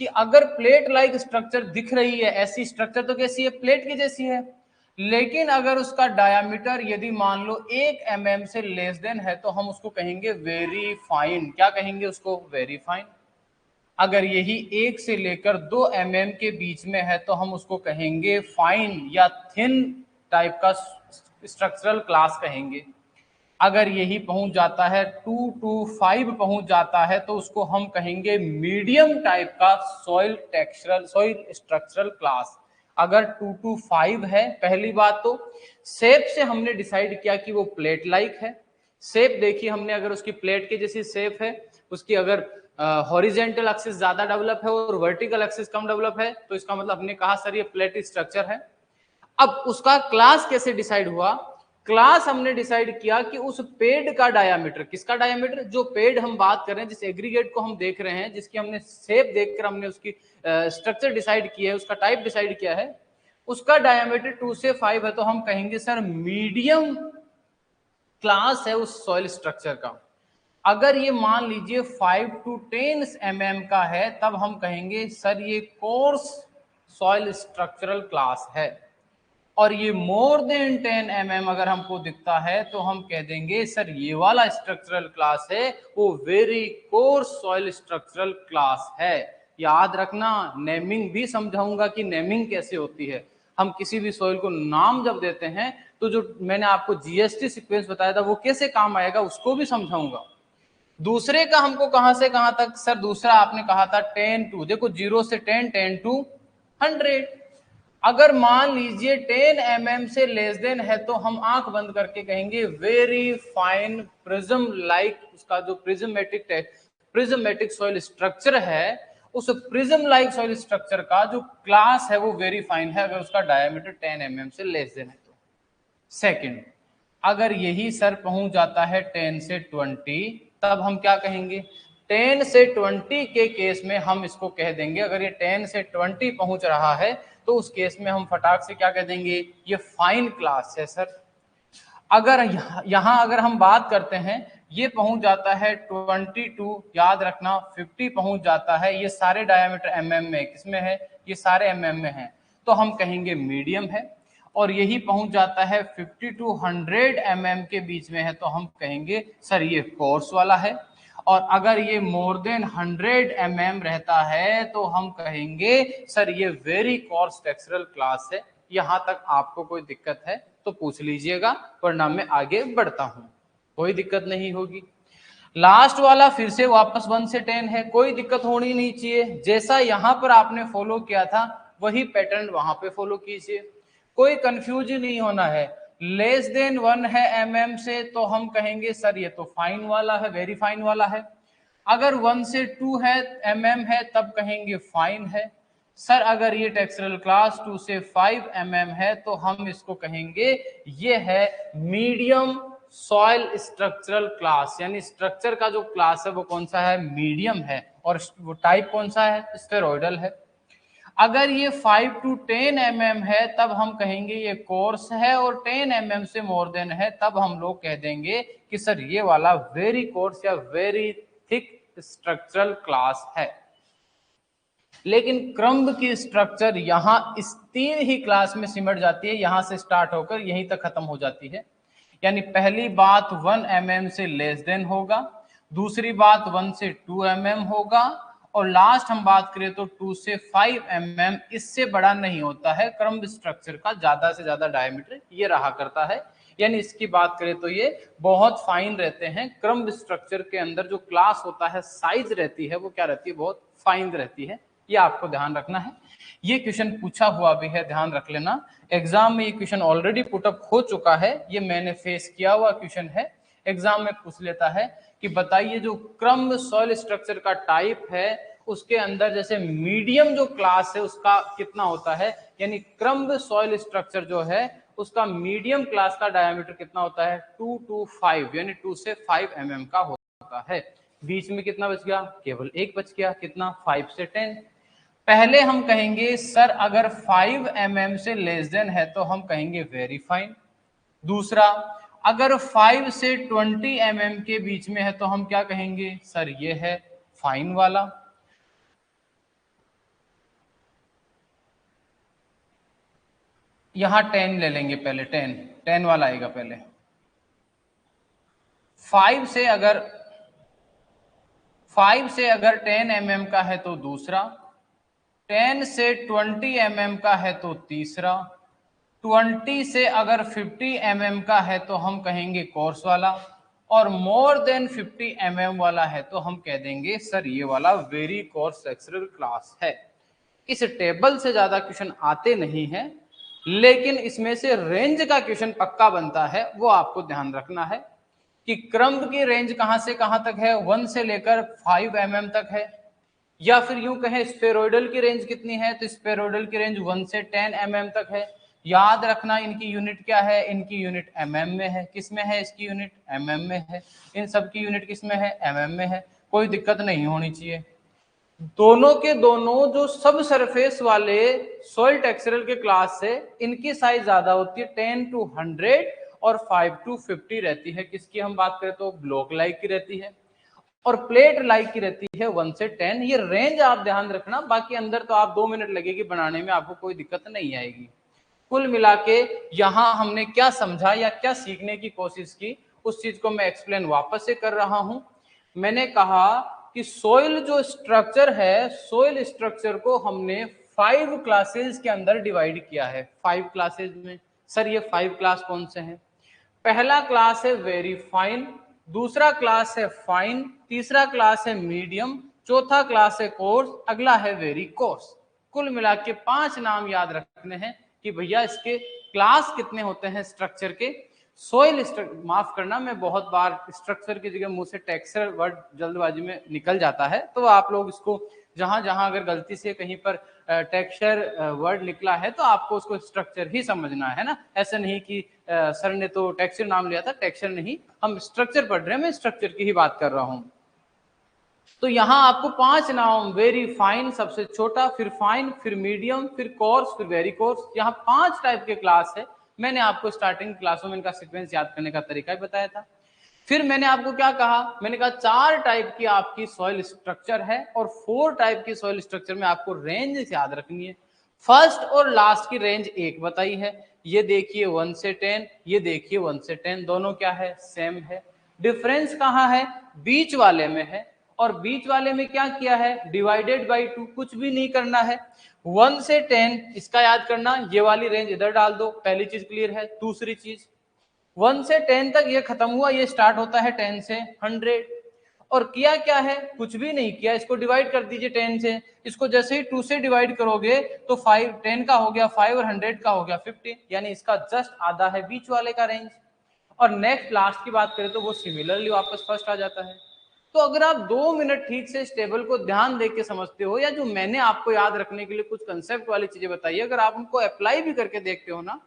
कि अगर प्लेट लाइक स्ट्रक्चर दिख रही है, ऐसी स्ट्रक्चर तो कैसी है, प्लेट की जैसी है, लेकिन अगर उसका डायामीटर यदि मान लो 1 mm से लेस देन है तो हम उसको कहेंगे वेरी फाइन। क्या कहेंगे उसको? Very fine. अगर यही 1 से लेकर 2 mm के बीच में है तो हम उसको कहेंगे फाइन या थिन टाइप का स्ट्रक्चरल क्लास कहेंगे। अगर यही पहुंच जाता है 2 to 5 पहुंच जाता है तो उसको हम कहेंगे मीडियम टाइप का soil textural, soil structural class. अगर 2 to 5 है, पहली बात तो शेप से हमने डिसाइड किया कि वो प्लेट लाइक है। शेप देखिए हमने, अगर उसकी प्लेट की जैसी शेप है, उसकी अगर हॉरिजेंटल एक्सिस ज्यादा डेवलप है और वर्टिकल एक्सिस कम डेवलप है तो इसका मतलब हमने कहा सर ये प्लेट स्ट्रक्चर है। अब उसका क्लास कैसे डिसाइड हुआ? क्लास हमने डिसाइड किया कि उस पेड़ का डायामीटर, किसका डायामीटर? जो पेड़ हम बात कर रहे हैं, जिस एग्रीगेट को हम देख रहे हैं, जिसकी हमने शेप देखकर हमने उसकी स्ट्रक्चर डिसाइड किया है, उसका टाइप डिसाइड किया है, उसका डायामीटर 2 से 5 है तो हम कहेंगे सर मीडियम क्लास है उस सॉइल स्ट्रक्चर का। अगर ये मान लीजिए 5 to 10 mm का है तब हम कहेंगे सर ये कोर्स सॉइल स्ट्रक्चरल क्लास है। और ये मोर देन 10 mm अगर हमको दिखता है तो हम कह देंगे सर ये वाला स्ट्रक्चरल क्लास है, वो very course soil structural class है। याद रखना, नेमिंग भी समझाऊंगा कि नेमिंग कैसे होती है। हम किसी भी सॉइल को नाम जब देते हैं तो जो मैंने आपको जीएसटी सीक्वेंस बताया था वो कैसे काम आएगा उसको भी समझाऊंगा। दूसरे का हमको कहां से कहां तक? सर दूसरा आपने कहा था 10 to, देखो 0 से 10, 10 to 100। अगर मान लीजिए 10 mm से लेस देन है तो हम आंख बंद करके कहेंगे वेरी फाइन प्रिज्म लाइक, उसका जो प्रिज्मेटिक सॉइल स्ट्रक्चर है, उस प्रिज्म लाइक सॉइल स्ट्रक्चर का जो क्लास है वो वेरी फाइन है अगर उसका डायमीटर 10 mm से लेस देन है तो। सेकंड, अगर यही सर पहुंच जाता है 10 से 20 तब हम क्या कहेंगे? 10 से 20 के केस में हम इसको कह देंगे, अगर ये 10 से 20 पहुंच रहा है तो उस केस में हम फटाक से क्या कह देंगे? ये फाइन क्लास है सर। अगर यहां अगर हम बात करते हैं ये पहुंच जाता है 22, याद रखना 50 पहुंच जाता है, ये सारे डायमीटर mm में, किसमें है? ये सारे mm में है, तो हम कहेंगे मीडियम है। और यही पहुंच जाता है 50 to 100 mm के बीच में है तो हम कहेंगे सर ये कोर्स वाला है। और अगर ये मोर देन 100 mm रहता है तो हम कहेंगे सर ये वेरी कोर्स टेक्सचरल क्लास है। यहां तक आपको कोई दिक्कत है तो पूछ लीजिएगा, वरना मैं आगे बढ़ता हूं, कोई दिक्कत नहीं होगी। लास्ट वाला फिर से वापस 1 से 10 है, कोई दिक्कत होनी नहीं चाहिए। जैसा यहां पर आपने फॉलो किया था वही पैटर्न वहां पे फॉलो कीजिए, कोई कंफ्यूज नहीं होना है। लेस देन 1 है mm से तो हम कहेंगे सर ये तो फाइन वाला है, वेरी फाइन वाला है। अगर 1 से 2 है mm है तब कहेंगे फाइन है। सर अगर ये टेक्सचरल क्लास 2 से 5 mm है तो हम इसको कहेंगे ये है मीडियम सॉइल स्ट्रक्चरल क्लास, यानी स्ट्रक्चर का जो क्लास है वो कौन सा है? मीडियम है। और वो टाइप कौन सा है? स्फेरॉइडल है। अगर ये 5 to 10 mm है तब हम कहेंगे ये कोर्स है, और 10 mm से मोर देन है तब हम लोग कह देंगे कि सर ये वाला वेरी कोर्स या वेरी थिक स्ट्रक्चरल क्लास है। लेकिन क्रम्ब की स्ट्रक्चर यहां इस 3 ही क्लास में सिमट जाती है, यहां से स्टार्ट होकर यहीं तक खत्म हो जाती है। यानी पहली बात 1 mm से लेस देन होगा, दूसरी बात 1 से 2 mm होगा, और लास्ट हम बात करें तो 2 से 5 mm, इससे बड़ा नहीं होता है। क्रम्ब स्ट्रक्चर का ज्यादा से ज्यादा डायमीटर ये रहा करता है। यानी इसकी बात करें तो ये बहुत फाइन रहते हैं। क्रम्ब स्ट्रक्चर के अंदर जो क्लास होता है, साइज रहती है, वो क्या रहती है? बहुत फाइन रहती है। ये आपको ध्यान रखना है। ये क्वेश्चन पूछा हुआ भी है, ध्यान रख लेना। एग्जाम में ये क्वेश्चन ऑलरेडी पुटअप हो चुका है, ये मैंने फेस किया हुआ क्वेश्चन है। एग्जाम में पूछ लेता है कि बताइए जो क्रम्ब सॉइल स्ट्रक्चर का टाइप है उसके अंदर जैसे मीडियम जो क्लास है उसका कितना होता है, यानी क्रम्ब सॉइल स्ट्रक्चर जो है उसका मीडियम क्लास का डायमीटर कितना होता है 2 to 5 यानी 2 से 5 mm का होता है। बीच में कितना बच गया, केवल एक बच गया, कितना 5 से 10। पहले हम कहेंगे सर अगर 5 mm से लेस देन है तो हम कहेंगे वेरी फाइन। दूसरा, अगर 5 से 20 mm के बीच में है तो हम क्या कहेंगे, सर ये है फाइन वाला। यहां 10 ले लेंगे पहले, 10 वाला आएगा पहले। 5 से अगर 10 mm का है तो दूसरा, 10 से 20 mm का है तो तीसरा, 20 से अगर 50 mm का है तो हम कहेंगे कोर्स वाला, और मोर देन 50 mm वाला है तो हम कह देंगे सर ये वाला वेरी कोर्स स्ट्रक्चरल क्लास है। इस टेबल से ज्यादा क्वेश्चन आते नहीं है, लेकिन इसमें से रेंज का क्वेश्चन पक्का बनता है, वो आपको ध्यान रखना है कि क्रम्ब की रेंज कहां से कहां तक है, 1 से लेकर 5 mm तक है, या फिर यूं कहें स्फेरॉइडल की रेंज कितनी है, तो स्फेरॉइडल की रेंज 1 से 10 mm तक है। याद रखना इनकी यूनिट क्या है, इनकी यूनिट mm में है। किस में है, इसकी यूनिट mm में है। इन सब की यूनिट किस में है, mm में है। कोई दिक्कत नहीं होनी चाहिए। दोनों के दोनों जो सब सरफेस वाले सॉइल टेक्सचरल के क्लास से इनकी साइज ज्यादा होती है, 10 to 100 और 5 to 50 रहती है। किसकी हम बात करें तो ब्लॉक लाइक की रहती है, और प्लेट लाइक की रहती है 1 से 10। ये रेंज आप ध्यान रखना, बाकी अंदर तो आप 2 मिनट लगेगी बनाने में, आपको कोई दिक्कत नहीं आएगी। कुल मिला के यहां हमने क्या समझा या क्या सीखने की कोशिश की, उस चीज को मैं एक्सप्लेन वापस से कर रहा हूं। मैंने कहा कि सोइल जो स्ट्रक्चर है, सोइल स्ट्रक्चर को हमने 5 क्लासेस के अंदर डिवाइड किया है। 5 क्लासेस में सर ये 5 क्लास कौन से हैं? पहला क्लास है वेरी फाइन, दूसरा क्लास है फाइन, तीसरा क्लास है मीडियम, चौथा क्लास है कोर्स, अगला है वेरी कोर्स। कुल मिला के 5 नाम याद रखने हैं कि भैया इसके क्लास कितने होते हैं स्ट्रक्चर के। सोइल माफ करना, मैं बहुत बार स्ट्रक्चर की जगह मुंह से टेक्सचर वर्ड जल्दबाजी में निकल जाता है, तो आप लोग इसको जहां जहां अगर गलती से कहीं पर टेक्सचर वर्ड निकला है तो आपको उसको स्ट्रक्चर ही समझना है ना। ऐसा नहीं कि सर ने तो टेक्सचर नाम लिया था, टेक्सचर नहीं, हम स्ट्रक्चर पढ़ रहे हैं, मैं स्ट्रक्चर की ही बात कर रहा हूं। तो यहां आपको 5 नाम, वेरी फाइन सबसे छोटा, फिर फाइन, फिर मीडियम, फिर कोर्स, फिर वेरी कोर्स, यहाँ 5 टाइप के क्लास है। मैंने आपको स्टार्टिंग क्लासों में इनका सीक्वेंस याद करने का तरीका बताया था। फिर मैंने आपको क्या कहा, मैंने कहा 4 टाइप की आपकी सॉइल स्ट्रक्चर है, और 4 टाइप की सॉइल स्ट्रक्चर में आपको रेंज याद रखनी है। फर्स्ट और लास्ट की रेंज एक बताई है, ये देखिए 1 से 10, ये देखिए 1 से 10, दोनों क्या है, सेम है। डिफरेंस कहां है, बीच वाले में है, और बीच वाले में क्या किया है, डिवाइडेड बाई 2, कुछ भी नहीं करना है। 1 से 10 इसका याद करना, ये वाली रेंज इधर डाल दो, पहली चीज क्लियर है। दूसरी चीज 1 से 10 तक ये खत्म हुआ, ये स्टार्ट होता है 10 से 100, और किया क्या है, कुछ भी नहीं किया, इसको डिवाइड कर दीजिए 10 से। इसको जैसे ही 2 से डिवाइड करोगे तो 5, 10 का हो गया 5 और 100 का हो गया 50, यानी इसका जस्ट आधा है बीच वाले का रेंज। और नेक्स्ट लास्ट की बात करें तो वो सिमिलरली वापस फर्स्ट आ जाता है। तो अगर आप 2 मिनट ठीक से इस टेबल को ध्यान देके के समझते हो, या जो मैंने आपको याद रखने के लिए कुछ कंसेप्ट वाली चीजें बताई, अगर आप उनको अप्लाई भी करके देखते हो ना,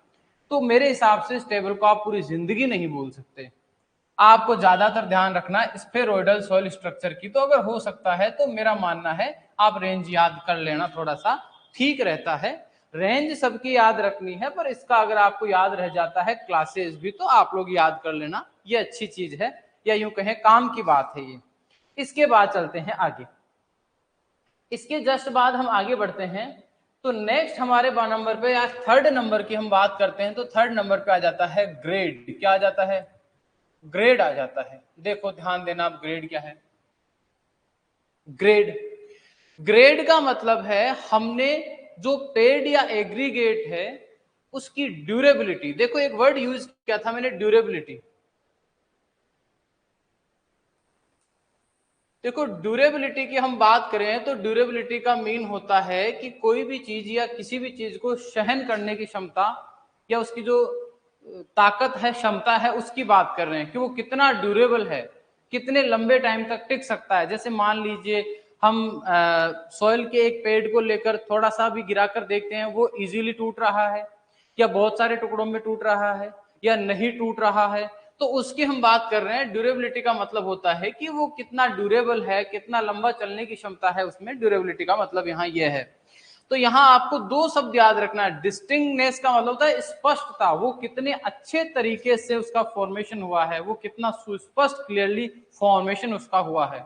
तो मेरे हिसाब से इस टेबल को आप पूरी जिंदगी नहीं भूल सकते। आपको ज्यादातर ध्यान रखना स्फेरॉइडल सॉइल स्ट्रक्चर की, तो अगर हो सकता है तो मेरा मानना है आप रेंज याद कर लेना, थोड़ा सा ठीक रहता है। रेंज सबकी याद रखनी है, पर इसका अगर आपको याद रह जाता है क्लासेस भी, तो आप लोग याद कर लेना, ये अच्छी चीज है, या यूं कहें काम की बात है ये। इसके बाद चलते हैं आगे, इसके जस्ट बाद हम आगे बढ़ते हैं। तो नेक्स्ट हमारे नंबर पे या थर्ड नंबर की हम बात करते हैं, तो थर्ड नंबर पे आ जाता है ग्रेड। क्या आ जाता है, ग्रेड आ जाता है। देखो ध्यान देना, अब ग्रेड क्या है, ग्रेड, ग्रेड का मतलब है हमने जो पेड या एग्रीगेट है उसकी ड्यूरेबिलिटी, देखो एक वर्ड यूज किया था मैंने, ड्यूरेबिलिटी। देखो ड्यूरेबिलिटी की हम बात करें तो ड्यूरेबिलिटी का मीन होता है कि कोई भी चीज या किसी भी चीज को सहन करने की क्षमता, या उसकी जो ताकत है, क्षमता है, उसकी बात कर रहे हैं कि वो कितना ड्यूरेबल है, कितने लंबे टाइम तक टिक सकता है। जैसे मान लीजिए हम सॉइल के एक पेड़ को लेकर थोड़ा सा भी गिराकर देखते हैं, वो इजीली टूट रहा है या बहुत सारे टुकड़ों में टूट रहा है या नहीं टूट रहा है, तो उसकी हम बात कर रहे हैं। ड्यूरेबिलिटी का मतलब होता है कि वो कितना ड्यूरेबल है, कितना लंबा चलने की क्षमता है, उसमें ड्यूरेबिलिटी का मतलब यहाँ ये है। तो यहाँ आपको दो शब्द याद रखना है। डिस्टिंक्टनेस का मतलब होता है स्पष्टता, वो कितने अच्छे तरीके से उसका फॉर्मेशन हुआ है, वो कितना सुस्पष्ट क्लियरली फॉर्मेशन उसका हुआ है।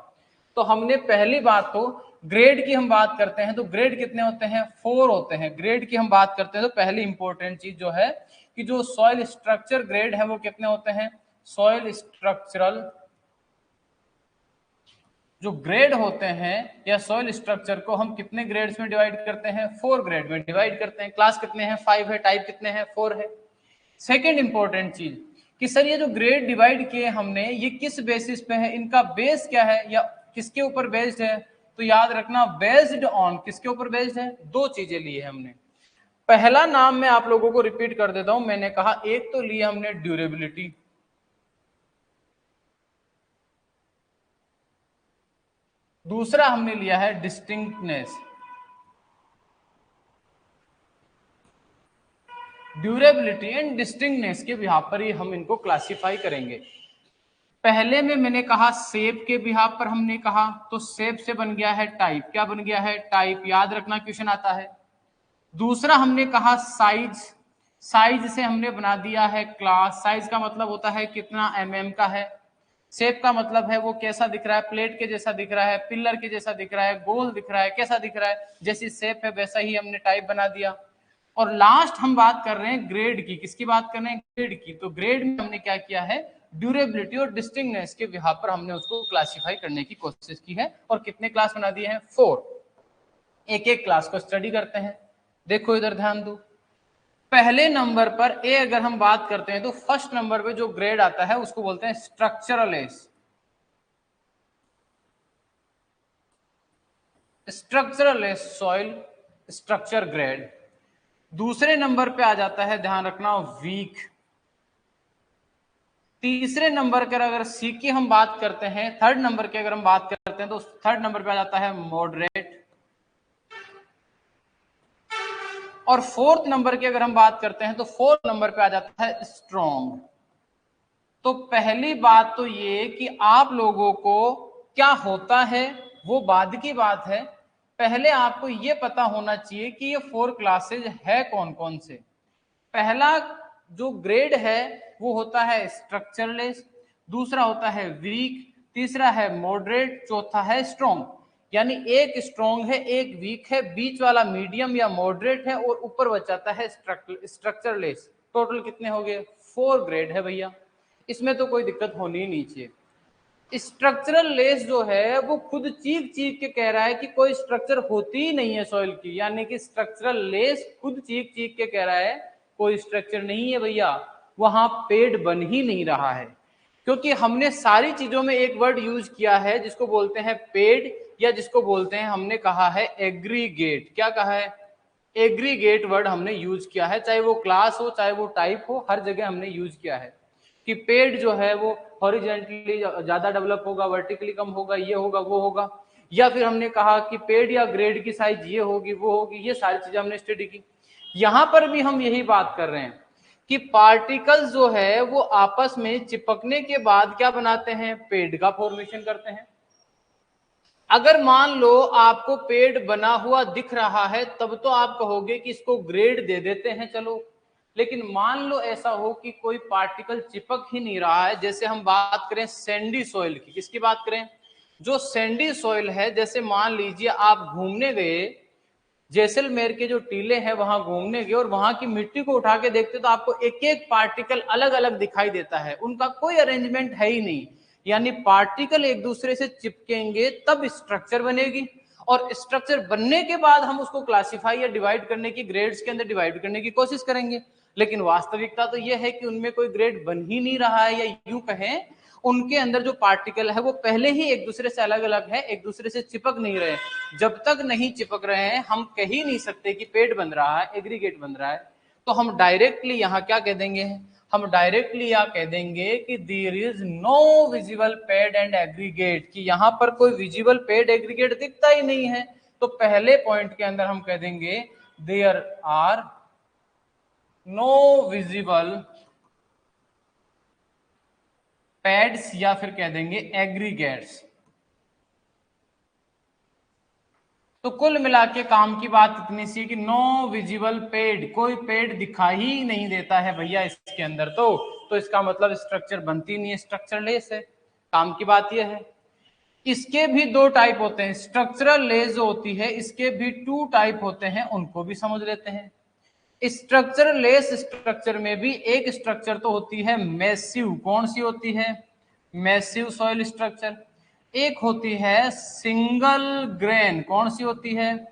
तो हमने पहली बात तो ग्रेड की हम बात करते हैं तो ग्रेड कितने होते हैं, 4 होते हैं। ग्रेड की हम बात करते हैं तो पहली इंपॉर्टेंट चीज जो है कि जो सॉइल स्ट्रक्चर ग्रेड है वो कितने होते हैं, सॉइल स्ट्रक्चरल जो ग्रेड होते हैं या सॉइल स्ट्रक्चर को हम कितने ग्रेड्स में डिवाइड करते हैं, 4 ग्रेड में डिवाइड करते हैं। क्लास कितने हैं, 5 है, टाइप कितने हैं, 4 है। सेकेंड इंपॉर्टेंट चीज कि सर ये जो ग्रेड डिवाइड किए हमने, ये किस बेसिस पे है, इनका बेस क्या है या किसके ऊपर बेस्ड है, तो याद रखना बेस्ड ऑन, किसके ऊपर बेस्ड है, दो चीजें ली है हमने। पहला नाम मैं आप लोगों को रिपीट कर देता हूं, मैंने कहा एक तो ली हमने ड्यूरेबिलिटी, दूसरा हमने लिया है डिस्टिंक्टनेस। ड्यूरेबिलिटी एंड डिस्टिंक्टनेस के बिहाफ पर ही हम इनको क्लासिफाई करेंगे। पहले में मैंने कहा शेप के बिहाफ पर हमने कहा, तो शेप से बन गया है टाइप, क्या बन गया है, टाइप, याद रखना क्वेश्चन आता है। दूसरा हमने कहा साइज, साइज से हमने बना दिया है क्लास। साइज का मतलब होता है कितना mm का है। शेप का मतलब है वो कैसा दिख रहा है, प्लेट के जैसा दिख रहा है, पिलर के जैसा दिख रहा है, गोल दिख रहा है, कैसा दिख रहा है, जैसी शेप है वैसा ही हमने टाइप बना दिया। और लास्ट हम बात कर रहे हैं ग्रेड की, किसकी बात कर रहे हैं, ग्रेड की। तो ग्रेड में हमने क्या किया है, ड्यूरेबिलिटी और डिस्टिंक्टनेस के बिहाफ पर हमने उसको क्लासिफाई करने की कोशिश की है। और कितने क्लास बना दिए हैं, 4। एक एक क्लास को स्टडी करते हैं। देखो इधर ध्यान दो, पहले नंबर पर ए अगर हम बात करते हैं तो फर्स्ट नंबर पे जो ग्रेड आता है उसको बोलते हैं structural S, structural S soil structure grade. दूसरे नंबर पे आ जाता है, ध्यान रखना, वीक। तीसरे नंबर पर अगर सी की हम बात करते हैं, थर्ड नंबर की अगर हम बात करते हैं तो थर्ड नंबर पे आ जाता है मॉडरेट। और फोर्थ नंबर की अगर हम बात करते हैं तो फोर्थ नंबर पे आ जाता है स्ट्रॉन्ग। तो पहली बात तो ये कि आप लोगों को क्या होता है वो बाद की बात है, पहले आपको ये पता होना चाहिए कि ये 4 क्लासेज है कौन कौन से। पहला जो ग्रेड है वो होता है स्ट्रक्चरलेस, दूसरा होता है वीक, तीसरा है मॉडरेट, चौथा है स्ट्रॉन्ग। यानी एक स्ट्रॉन्ग है, एक वीक है, बीच वाला मीडियम या मॉडरेट है और ऊपर बचाता है स्ट्रक्चरलेस। टोटल कितने हो गए, 4 ग्रेड है भैया, इसमें तो कोई दिक्कत होनी ही नहीं चाहिए। स्ट्रक्चरल लेस जो है वो खुद चीख चीख के कह रहा है कि कोई स्ट्रक्चर होती ही नहीं है सॉइल की, यानी कि स्ट्रक्चरल लेस खुद चीख चीख के कह रहा है कोई स्ट्रक्चर नहीं है भैया, वहां पेड़ बन ही नहीं रहा है। क्योंकि हमने सारी चीजों में एक वर्ड यूज किया है जिसको बोलते हैं पेड, या जिसको बोलते हैं, हमने कहा है एग्रीगेट। क्या कहा है, एग्रीगेट वर्ड हमने यूज किया है, चाहे वो क्लास हो चाहे वो टाइप हो, हर जगह हमने यूज किया है कि पेड़ जो है वो हॉरिजॉन्टली ज्यादा डेवलप होगा, वर्टिकली कम होगा, ये होगा वो होगा। या फिर हमने कहा कि पेड़ या ग्रेड की साइज ये होगी वो होगी, ये सारी चीजें हमने स्टडी की। यहां पर भी हम यही बात कर रहे हैं कि पार्टिकल्स जो है वो आपस में चिपकने के बाद क्या बनाते हैं, पेड़ का फॉर्मेशन करते हैं। अगर मान लो आपको पेड़ बना हुआ दिख रहा है तब तो आप कहोगे कि इसको ग्रेड दे देते हैं चलो, लेकिन मान लो ऐसा हो कि कोई पार्टिकल चिपक ही नहीं रहा है। जैसे हम बात करें सैंडी सॉइल की, किसकी बात करें, जो सैंडी सॉइल है, जैसे मान लीजिए आप घूमने गए, जैसलमेर के जो टीले हैं वहां घूमने गए और वहां की मिट्टी को उठा के देखते तो आपको एक एक पार्टिकल अलग अलग दिखाई देता है, उनका कोई अरेंजमेंट है ही नहीं। यानी पार्टिकल एक दूसरे से चिपकेंगे तब स्ट्रक्चर बनेगी, और स्ट्रक्चर बनने के बाद हम उसको क्लासिफाई या डिवाइड करने की, ग्रेड्स के अंदर डिवाइड करने की कोशिश करेंगे। लेकिन वास्तविकता तो यह है कि उनमें कोई ग्रेड बन ही नहीं रहा है, या यूं कहें उनके अंदर जो पार्टिकल है वो पहले ही एक दूसरे से अलग अलग है, एक दूसरे से चिपक नहीं रहे। जब तक नहीं चिपक रहे हैं हम कह ही नहीं सकते कि पेड़ बन रहा है, एग्रीगेट बन रहा है। तो हम डायरेक्टली यहां क्या कह देंगे, हम डायरेक्टली या कह देंगे कि there is no visible ped and aggregate, कि यहां पर कोई विजिबल पेड एग्रीगेट दिखता ही नहीं है। तो पहले पॉइंट के अंदर हम कह देंगे there are no visible peds या फिर कह देंगे एग्रीगेट्स। तो कुल मिला के काम की बात इतनी सी कि नो विजिबल पेड, कोई पेड दिखाई ही नहीं देता है भैया इसके अंदर। तो इसका मतलब स्ट्रक्चर बनती नहीं है, स्ट्रक्चर लेस है। काम की बात यह है। इसके भी दो टाइप होते हैं, स्ट्रक्चरल लेस जो होती है इसके भी 2 टाइप होते हैं, उनको भी समझ लेते हैं। स्ट्रक्चर लेस स्ट्रक्चर में भी एक स्ट्रक्चर तो होती है मैसिव, कौन सी होती है? Massive soil structure. एक होती है सिंगल ग्रेन, कौन सी होती है?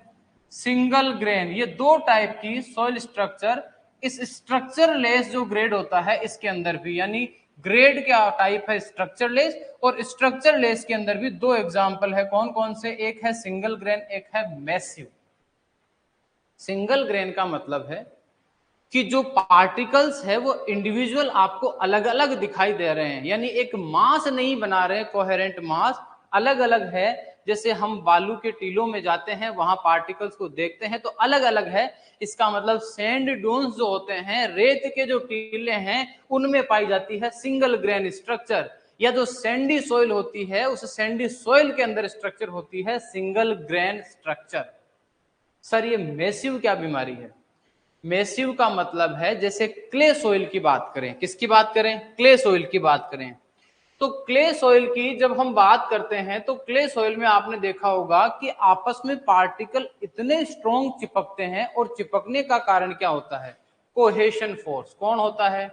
Single grain. ये 2 टाइप की सॉइल स्ट्रक्चर इस स्ट्रक्चर लेस जो ग्रेड होता है इसके अंदर भी, यानी ग्रेड क्या टाइप है? Structure less. और स्ट्रक्चर लेस के अंदर भी 2 एग्जांपल है, कौन कौन से? एक है सिंगल ग्रेन, एक है मैसिव। सिंगल ग्रेन का मतलब है कि जो पार्टिकल्स है वो इंडिविजुअल आपको अलग अलग दिखाई दे रहे हैं, यानी एक मास नहीं बना रहे, कोहेरेंट मास अलग अलग है। जैसे हम बालू के टीलों में जाते हैं, वहां पार्टिकल्स को देखते हैं तो अलग अलग है। इसका मतलब सैंड डून्स जो होते हैं, रेत के जो टीले हैं, उनमें पाई जाती है सिंगल ग्रेन स्ट्रक्चर। या जो सैंडी सॉइल होती है, उस सैंडी सॉइल के अंदर स्ट्रक्चर होती है सिंगल ग्रेन स्ट्रक्चर। सर ये मैसिव क्या बीमारी है? मैसिव का मतलब है, जैसे क्ले सॉइल की बात करें, किसकी बात करें? क्ले सॉइल की बात करें। तो क्ले सॉइल की जब हम बात करते हैं तो क्ले सॉइल में आपने देखा होगा कि आपस में पार्टिकल इतने स्ट्रॉन्ग चिपकते हैं, और चिपकने का कारण क्या होता है? Cohesion force. कौन होता है?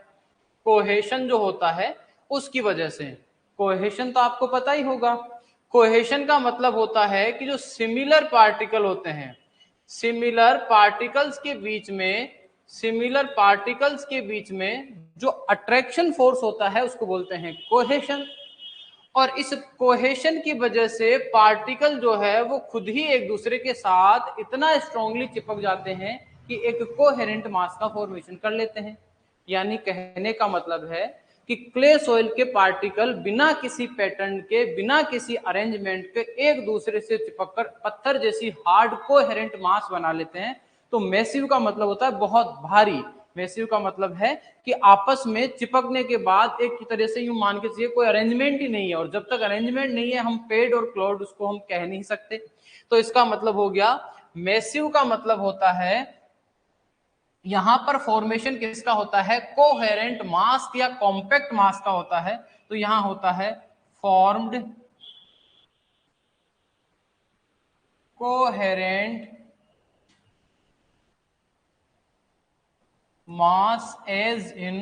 कोहेशन जो होता है उसकी वजह से। कोहेशन तो आपको पता ही होगा। कोहेशन का मतलब होता है कि जो सिमिलर पार्टिकल होते हैं, सिमिलर पार्टिकल्स के बीच में जो अट्रैक्शन फोर्स होता है उसको बोलते हैं कोहेशन। और इस कोहेशन की वजह से पार्टिकल जो है वो खुद ही एक दूसरे के साथ इतना स्ट्रांगली चिपक जाते हैं कि एक कोहेरेंट मास का फॉर्मेशन कर लेते हैं। यानी कहने का मतलब है कि क्ले सॉइल के पार्टिकल बिना किसी पैटर्न के, बिना किसी अरेंजमेंट के एक दूसरे से चिपककर पत्थर जैसी हार्ड कोहेरेंट मास बना लेते हैं। तो मैसिव का मतलब होता है बहुत भारी। मैसिव का मतलब है कि आपस में चिपकने के बाद एक तरह से यूं मान के चलिए कोई अरेंजमेंट ही नहीं है, और जब तक अरेंजमेंट नहीं है हम पेड और क्लाउड उसको हम कह नहीं सकते। तो इसका मतलब हो गया, मैसिव का मतलब होता है यहां पर फॉर्मेशन किसका होता है? कोहेरेंट मास या कॉम्पैक्ट मास का होता है। तो यहां होता है formed coherent mass as in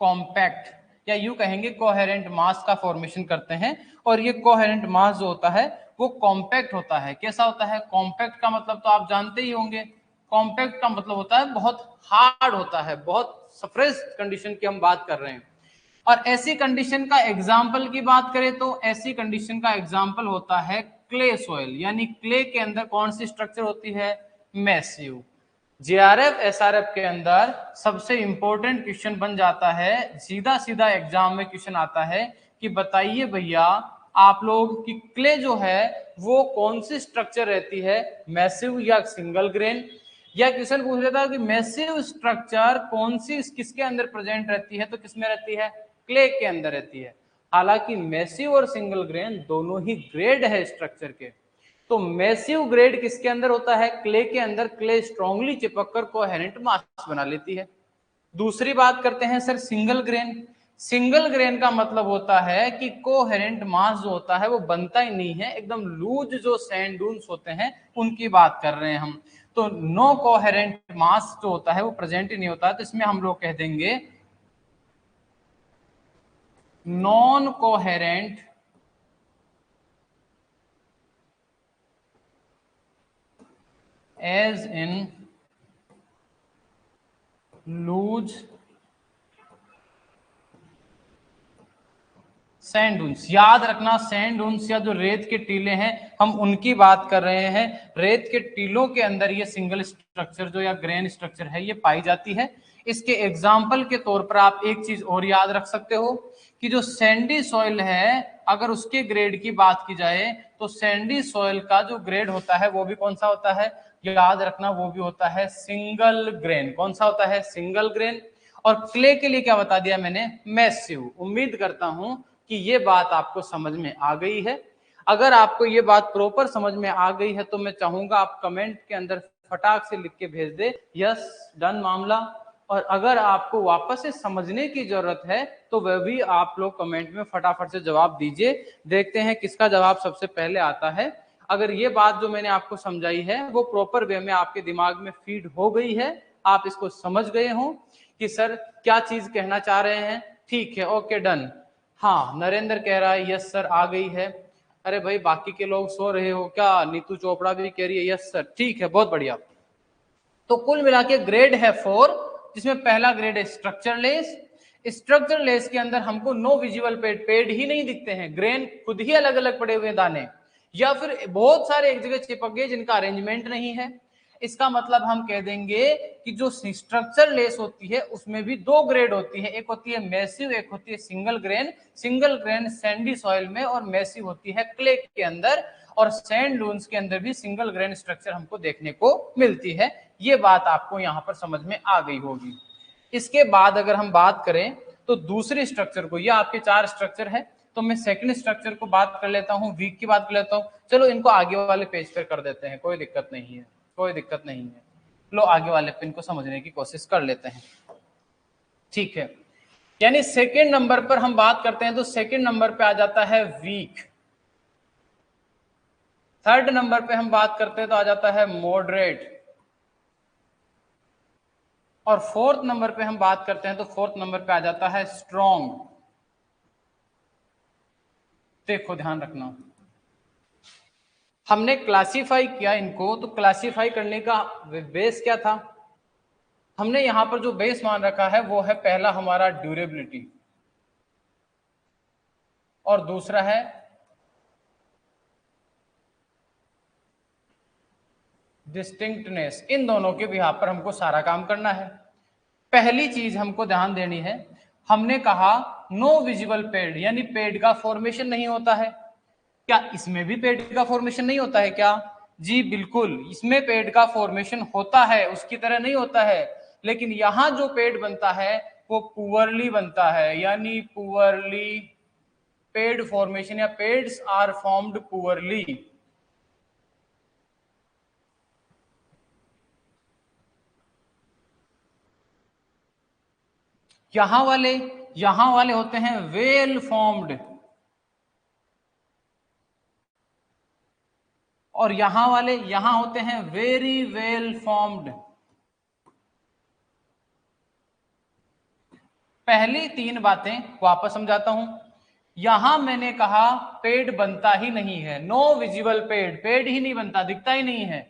compact, या यूं कहेंगे कोहेरेंट मास का फॉर्मेशन करते हैं। और ये कोहेरेंट मास जो होता है वो कॉम्पैक्ट होता है। कैसा होता है? कॉम्पैक्ट का मतलब तो आप जानते ही होंगे। कॉम्पैक्ट का मतलब होता है बहुत हार्ड होता है, बहुत सप्रेस कंडीशन की हम बात कर रहे हैं। और ऐसी कंडीशन का एग्जाम्पल की बात करें तो ऐसी कंडीशन का एग्जाम्पल होता है क्ले सॉइल, यानी क्ले के अंदर कौन सी स्ट्रक्चर होती है? मैसिव। जेआरएफ एसआरएफ के अंदर सबसे इंपॉर्टेंट क्वेश्चन बन जाता है, सीधा सीधा एग्जाम में क्वेश्चन आता है कि बताइए भैया आप लोग कि क्ले जो है वो कौन सी स्ट्रक्चर रहती है, मैसिव या सिंगल ग्रेन? या क्वेश्चन पूछ लेता है कि मैसिव स्ट्रक्चर कौन सी किसके अंदर प्रेजेंट रहती है, तो किसमें रहती है? क्ले के अंदर रहती है। हालांकि मैसिव और सिंगल ग्रेन दोनों ही ग्रेड है स्ट्रक्चर के। तो मैसिव ग्रेड किसके अंदर होता है? क्ले के अंदर। क्ले स्ट्रांगली चिपककर कोहेरेंट मास बना लेती है। दूसरी बात करते हैं sir single grain. Single grain का मतलब होता है कि कोहेरेंट मास जो होता है वो बनता ही नहीं है, एकदम लूज जो सैंड डून्स होते हैं उनकी बात कर रहे हैं हम। तो नो कोहेरेंट मास जो होता है वो प्रेजेंट ही नहीं होता है, तो इसमें हम लोग कह देंगे non coherent as in loose sand dunes. याद रखना सैंड डून्स या जो रेत के टीले हैं हम उनकी बात कर रहे हैं। रेत के टीलों के अंदर ये सिंगल स्ट्रक्चर जो या ग्रेन स्ट्रक्चर है ये पाई जाती है। इसके एग्जाम्पल के तौर पर आप एक चीज और याद रख सकते हो कि जो सैंडी सॉइल है, अगर उसके ग्रेड की बात की जाए तो सैंडी सॉइल का जो ग्रेड होता है वो भी कौन सा होता है, याद रखना, वो भी होता है सिंगल ग्रेन। कौन सा होता है, सिंगल ग्रेन। और क्ले के लिए क्या बता दिया मैंने, मैसिव। उम्मीद करता हूं कि ये बात आपको समझ में आ गई है। अगर आपको ये बात प्रॉपर समझ में आ गई है तो मैं चाहूंगा आप कमेंट के अंदर फटाक से लिख के भेज दे यस डन मामला। और अगर आपको वापस से समझने की जरूरत है तो वह भी आप लोग कमेंट में फटाफट से जवाब दीजिए। देखते हैं किसका जवाब सबसे पहले आता है। अगर ये बात जो मैंने आपको समझाई है वो प्रॉपर वे में आपके दिमाग में फीड हो गई है, आप इसको समझ गए हो कि सर क्या चीज कहना चाह रहे हैं, ठीक है, ओके डन। हाँ, नरेंद्र कह रहा है यस सर आ गई है। अरे भाई बाकी के लोग सो रहे हो क्या, नीतू चोपड़ा भी कह रही है यस सर, ठीक है, बहुत बढ़िया। तो कुल मिला के ग्रेड है 4, जिसमें पहला ग्रेड है स्ट्रक्चरलेस। स्ट्रक्चरलेस के अंदर हमको नो विजिबल पेड, पेड ही नहीं दिखते हैं, ग्रेन खुद ही अलग अलग पड़े हुए दाने, या फिर बहुत सारे एक जगह चिपक गए जिनका अरेंजमेंट नहीं है। इसका मतलब हम कह देंगे कि जो स्ट्रक्चर लेस होती है उसमें भी दो ग्रेड होती है, एक होती है मैसिव, एक होती है single grain. Single grain Sandy soil में और मैसिव होती है क्ले के अंदर, और सैंड डून्स के अंदर भी सिंगल ग्रेन स्ट्रक्चर हमको देखने को मिलती है। ये बात आपको यहां पर समझ में आ गई होगी। इसके बाद अगर हम बात करें तो दूसरे स्ट्रक्चर को, ये आपके 4 स्ट्रक्चर है, तो मैं सेकंड स्ट्रक्चर को बात कर लेता हूं, वीक की बात कर लेता हूं। चलो इनको आगे वाले पेज पर कर देते हैं, कोई दिक्कत नहीं है, कोई दिक्कत नहीं है। लो आगे वाले पे इनको समझने की कोशिश कर लेते हैं, ठीक है। यानी सेकंड नंबर पर हम बात करते हैं तो सेकंड नंबर पे आ जाता है वीक। थर्ड नंबर पे हम बात करते हैं तो आ जाता है मॉडरेट। और फोर्थ नंबर पे हम बात करते हैं तो फोर्थ नंबर पे आ जाता है स्ट्रॉन्ग। देखो ध्यान रखना, हमने क्लासिफाई किया इनको, तो क्लासिफाई करने का बेस क्या था, हमने यहां पर जो बेस मान रखा है वो है पहला हमारा ड्यूरेबिलिटी, और दूसरा है डिस्टिंक्टनेस। इन दोनों के बिहार पर हमको सारा काम करना है। पहली चीज हमको ध्यान देनी है, हमने कहा नो विजिबल पेड, यानी पेड का फॉर्मेशन नहीं होता है। क्या इसमें भी पेड का फॉर्मेशन नहीं होता है क्या, जी बिल्कुल, इसमें पेड का फॉर्मेशन होता है, उसकी तरह नहीं होता है, लेकिन यहां जो पेड बनता है वो पुअरली बनता है, यानी पुअरली पेड फॉर्मेशन, या पेड्स आर फॉर्म्ड पुअरली। यहां वाले होते हैं वेल फॉर्म्ड, और यहां होते हैं वेरी वेल फॉर्म्ड। पहली 3 बातें वापस समझाता हूं। यहां मैंने कहा पेड बनता ही नहीं है, नो विजिबल पेड, पेड ही नहीं बनता, दिखता ही नहीं है।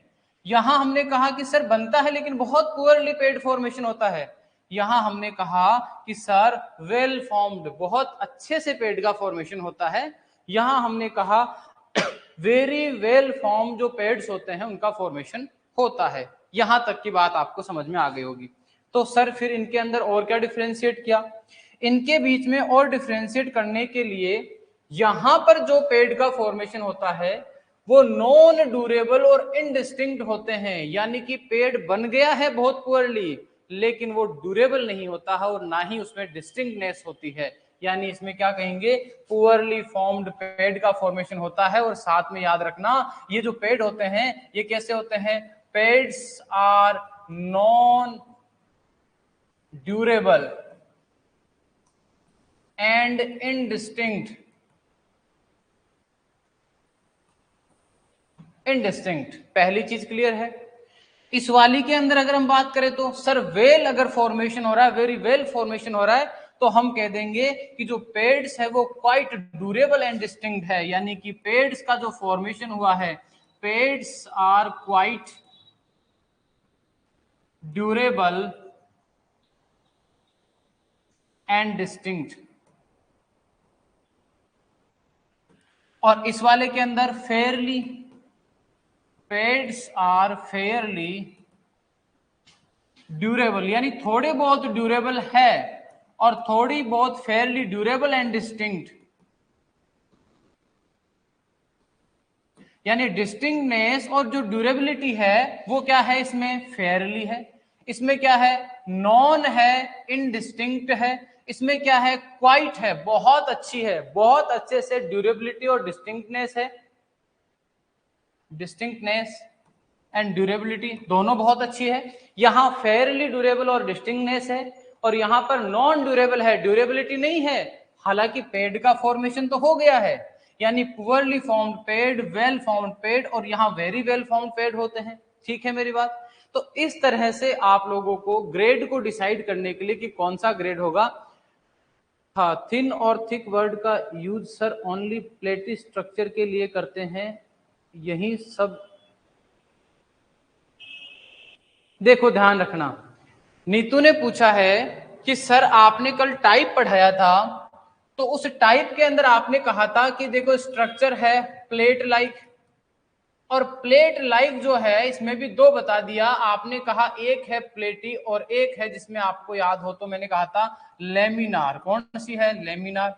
यहां हमने कहा कि सर बनता है लेकिन बहुत पुअरली पेड फॉर्मेशन होता है। यहां हमने कहा कि सर वेल फॉर्म्ड, बहुत अच्छे से पेड का फॉर्मेशन होता है। यहां हमने कहा वेरी वेल फॉर्म जो पेड्स होते हैं उनका फॉर्मेशन होता है। यहां तक की बात आपको समझ में आ गई होगी। तो सर फिर इनके अंदर और क्या डिफ्रेंशिएट किया, इनके बीच में और डिफ्रेंशिएट करने के लिए यहां पर जो पेड का फॉर्मेशन होता है वो नॉन ड्यूरेबल और इनडिस्टिंक्ट होते हैं, यानी कि पेड बन गया है बहुत पुअरली लेकिन वो ड्यूरेबल नहीं होता है, और ना ही उसमें डिस्टिंक्टनेस होती है। यानी इसमें क्या कहेंगे, पुअरली फॉर्म्ड पेड का फॉर्मेशन होता है। और साथ में याद रखना ये जो पेड होते हैं ये कैसे होते हैं, peds are non durable and indistinct, indistinct. पहली चीज क्लियर है। इस वाली के अंदर अगर हम बात करें तो सर वेल अगर फॉर्मेशन हो रहा है, वेरी वेल फॉर्मेशन हो रहा है, तो हम कह देंगे कि जो पेड्स है वो क्वाइट ड्यूरेबल एंड डिस्टिंक्ट है, यानी कि पेड्स का जो फॉर्मेशन हुआ है, peds are quite durable and distinct. और इस वाले के अंदर fairly, peds are fairly durable यानी थोड़े बहुत ड्यूरेबल है और थोड़ी बहुत फेयरली ड्यूरेबल एंड डिस्टिंक्ट, यानी डिस्टिंक्टनेस और जो ड्यूरेबिलिटी है वो क्या है, इसमें फेयरली है, इसमें क्या है, नॉन है, इनडिस्टिंक्ट है, इसमें क्या है, क्वाइट है, बहुत अच्छी है, बहुत अच्छे से ड्यूरेबिलिटी और डिस्टिंक्टनेस है, डिस्टिंक्टनेस एंड ड्यूरेबिलिटी दोनों बहुत अच्छी है। यहां फेयरली ड्यूरेबल और डिस्टिंक्टनेस है और यहां पर नॉन ड्यूरेबल है, ड्यूरेबिलिटी नहीं है, हालांकि पेड का फॉर्मेशन तो हो गया है, यानी poorly formed paid, well formed paid और यहां वेरी वेल फॉर्म्ड पेड होते हैं। ठीक है मेरी बात? तो इस तरह से आप लोगों को ग्रेड को डिसाइड करने के लिए कि कौन सा ग्रेड होगा, हाँ, थिन और थिक वर्ड का यूज सर ओनली प्लेटी स्ट्रक्चर के लिए करते हैं, यही सब। देखो ध्यान रखना, नीतू ने पूछा है कि सर आपने कल टाइप पढ़ाया था, तो उस टाइप के अंदर आपने कहा था कि देखो स्ट्रक्चर है प्लेट लाइक, और प्लेट लाइक जो है इसमें भी दो बता दिया आपने, कहा एक है प्लेटी और एक है जिसमें आपको याद हो तो मैंने कहा था लेमिनार। कौन सी है? लेमिनार।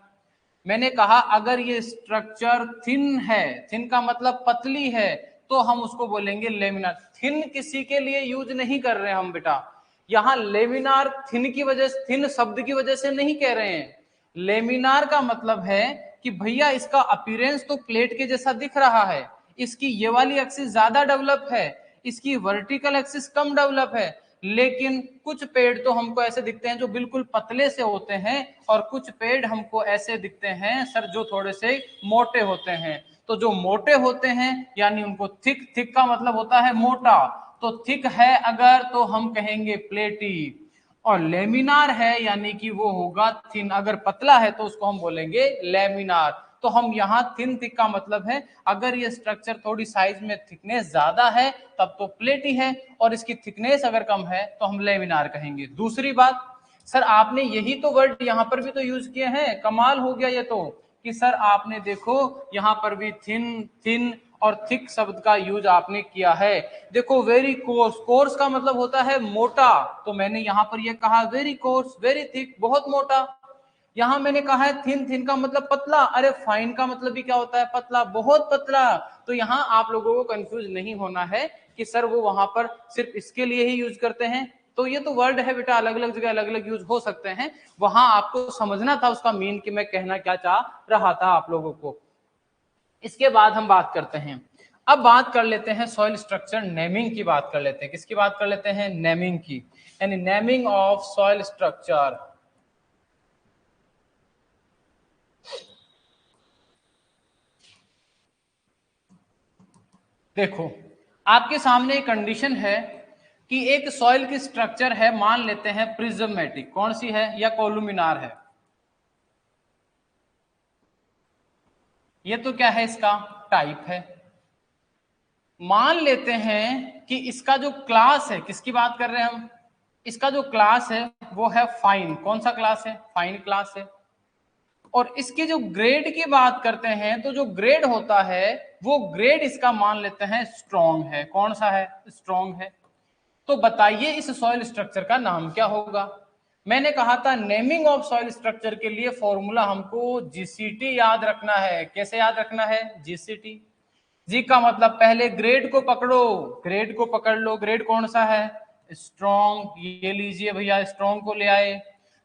मैंने कहा अगर ये स्ट्रक्चर थिन है, थिन का मतलब पतली है, तो हम उसको बोलेंगे लेमिनार। थिन किसी के लिए यूज नहीं कर रहे हम बेटा, यहां लेमिनार थिन की वजह से, थिन शब्द की वजह से नहीं कह रहे हैं। लेमिनार का मतलब है कि भैया इसका अपीयरेंस तो प्लेट के जैसा दिख रहा है, इसकी ये वाली एक्सिस ज्यादा डेवलप है, इसकी वर्टिकल एक्सिस कम डेवलप है, लेकिन कुछ पेड़ तो हमको ऐसे दिखते हैं जो बिल्कुल पतले से होते हैं और कुछ पेड़ हमको ऐसे दिखते हैं सर जो थोड़े से मोटे होते हैं। तो जो मोटे होते हैं यानी उनको थिक, थिक का मतलब होता है मोटा, तो थिक है अगर तो हम कहेंगे प्लेटी, और लेमिनार है यानी कि वो होगा थिन, अगर पतला है तो उसको हम बोलेंगे लेमिनार। तो हम यहाँ थिन थिक का मतलब है अगर ये स्ट्रक्चर थोड़ी साइज में थिकनेस ज्यादा है तब तो प्लेटी है, और इसकी थिकनेस अगर कम है तो हम लेमिनार कहेंगे। दूसरी बात, सर आपने यही तो वर्ड यहाँ पर भी तो यूज किए हैं, कमाल हो गया ये तो, कि सर आपने देखो यहाँ पर भी थिन, थिन और थिक शब्द का यूज आपने किया है। देखो वेरी कोर्स, कोर्स का मतलब होता है मोटा, तो मैंने यहाँ पर यह कहा वेरी कोर्स, वेरी थिक बहुत मोटा। यहां मैंने कहा है थिन, थिन का मतलब पतला, अरे फाइन का मतलब भी क्या होता है, पतला, बहुत पतला। तो यहां आप लोगों को कंफ्यूज नहीं होना है कि सर वो वहां पर सिर्फ इसके लिए ही यूज करते हैं, तो ये तो वर्ड है बेटा, अलग अलग जगह अलग अलग यूज हो सकते हैं, वहां आपको समझना था उसका मीन कि मैं कहना क्या चाह रहा था आप लोगों को। इसके बाद हम बात करते हैं, अब बात कर लेते हैं सॉइल स्ट्रक्चर नेमिंग की बात कर लेते हैं। किसकी बात कर लेते हैं? नेमिंग की, यानी नेमिंग ऑफ सॉइल स्ट्रक्चर। देखो आपके सामने एक कंडीशन है कि एक सॉइल की स्ट्रक्चर है, मान लेते हैं प्रिज्मेटिक, कौन सी है, या कोलुमिनार है। ये तो क्या है, इसका टाइप है। मान लेते हैं कि इसका जो क्लास है, किसकी बात कर रहे हैं हम, इसका जो क्लास है वो है फाइन। कौन सा क्लास है? फाइन क्लास है। और इसके जो ग्रेड की बात करते हैं तो जो ग्रेड होता है वो ग्रेड इसका मान लेते हैं स्ट्रॉन्ग है। कौन सा है? स्ट्रॉन्ग है। तो बताइए इस सॉइल स्ट्रक्चर का नाम क्या होगा? मैंने कहा था नेमिंग ऑफ सॉइल स्ट्रक्चर के लिए फॉर्मूला हमको जीसीटी याद रखना है। कैसे याद रखना है? जीसीटी। जी का मतलब पहले ग्रेड को पकड़ो, ग्रेड को पकड़ लो, ग्रेड कौन सा है? स्ट्रॉन्ग। ये लीजिए भैया, स्ट्रॉन्ग को ले आए।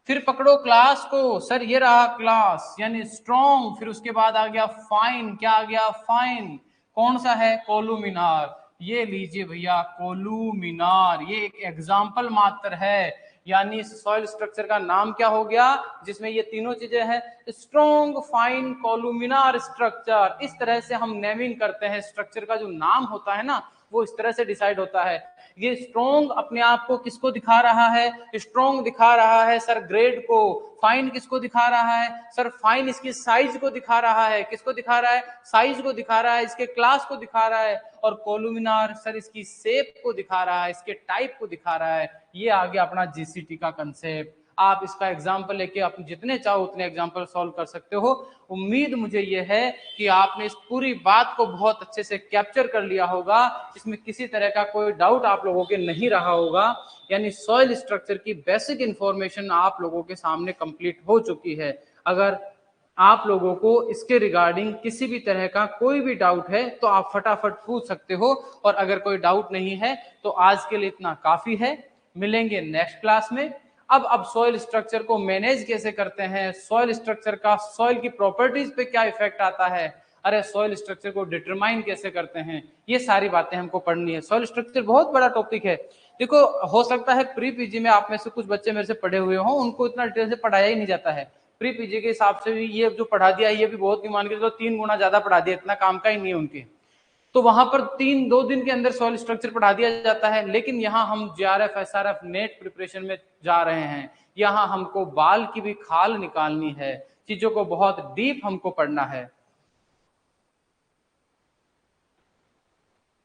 फिर पकड़ो क्लास को, सर ये रहा क्लास यानी स्ट्रॉन्ग, फिर उसके बाद आ गया फाइन। क्या आ गया? फाइन। कौन सा है? कोलुमिनार। ये लीजिए भैया कोलुमिनार, ये एक एग्जाम्पल मात्र है, यानी इस सॉइल स्ट्रक्चर का नाम क्या हो गया जिसमें ये तीनों चीजें हैं? Strong, fine, columnar structure. इस तरह से हम नेमिंग करते हैं, स्ट्रक्चर का जो नाम होता है ना वो इस तरह से डिसाइड होता है। ये स्ट्रॉन्ग अपने आप को किसको दिखा रहा है? स्ट्रॉन्ग दिखा रहा है सर ग्रेड को। फाइन किसको दिखा रहा है? सर फाइन इसकी साइज को दिखा रहा है। किसको दिखा रहा है? साइज को दिखा रहा है, इसके क्लास को दिखा रहा है। और कोलुमिनार सर इसकी शेप को दिखा रहा है, इसके टाइप को दिखा रहा है। ये आ गया अपना जीसीटी का कंसेप्ट। आप इसका एग्जाम्पल लेके आप जितने चाहो उतने एग्जाम्पल सॉल्व कर सकते हो। उम्मीद मुझे ये है कि आपने इस पूरी बात को बहुत अच्छे से कैप्चर कर लिया होगा, इसमें किसी तरह का कोई डाउट आप लोगों के नहीं रहा होगा। यानी सॉइल स्ट्रक्चर की बेसिक इंफॉर्मेशन आप लोगों के सामने कंप्लीट हो चुकी है। अगर आप लोगों को इसके रिगार्डिंग किसी भी तरह का कोई भी डाउट है तो आप फटाफट पूछ सकते हो, और अगर कोई डाउट नहीं है तो आज के लिए इतना काफी है। मिलेंगे नेक्स्ट क्लास में। अब सॉइल स्ट्रक्चर को मैनेज कैसे करते हैं, सॉइल स्ट्रक्चर का सॉइल की प्रॉपर्टीज पे क्या इफेक्ट आता है, अरे सॉइल स्ट्रक्चर को डिटरमाइन कैसे करते हैं, ये सारी बातें हमको पढ़नी है। सॉइल स्ट्रक्चर बहुत बड़ा टॉपिक है। देखो, हो सकता है प्री पीजी में आप में से कुछ बच्चे मेरे से पढ़े हुए हों, उनको इतना डिटेल से पढ़ाया ही नहीं जाता है। प्री पीजी के हिसाब से भी ये जो पढ़ा दिया ये भी बहुत, मान के चलो 3 गुना ज्यादा पढ़ा दिया, इतना काम का ही नहीं है उनके। तो वहां पर 2 दिन के अंदर सॉइल स्ट्रक्चर पढ़ा दिया जाता है। लेकिन यहाँ हम जेआरएफ एसआरएफ नेट प्रिपरेशन में जा रहे हैं, यहाँ हमको बाल की भी खाल निकालनी है, चीजों को बहुत डीप हमको पढ़ना है।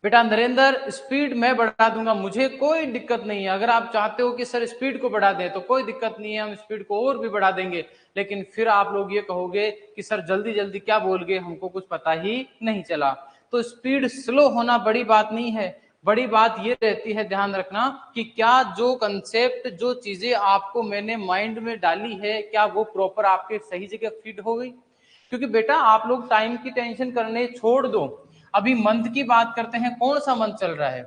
बेटा नरेंद्र, स्पीड मैं बढ़ा दूंगा, मुझे कोई दिक्कत नहीं है। अगर आप चाहते हो कि सर स्पीड को बढ़ा दें तो कोई दिक्कत नहीं है, हम स्पीड को और भी बढ़ा देंगे। लेकिन फिर आप लोग ये कहोगे कि सर जल्दी जल्दी क्या बोल गए, हमको कुछ पता ही नहीं चला। तो स्पीड स्लो होना बड़ी बात नहीं है, बड़ी बात ये रहती है, ध्यान रखना कि क्या जो कंसेप्ट, जो चीजें आपको मैंने माइंड में डाली है, क्या वो प्रॉपर आपके सही जगह फिट हो गई। क्योंकि बेटा आप लोग टाइम की टेंशन करने छोड़ दो, अभी मंथ की बात करते हैं। कौन सा मंथ चल रहा है?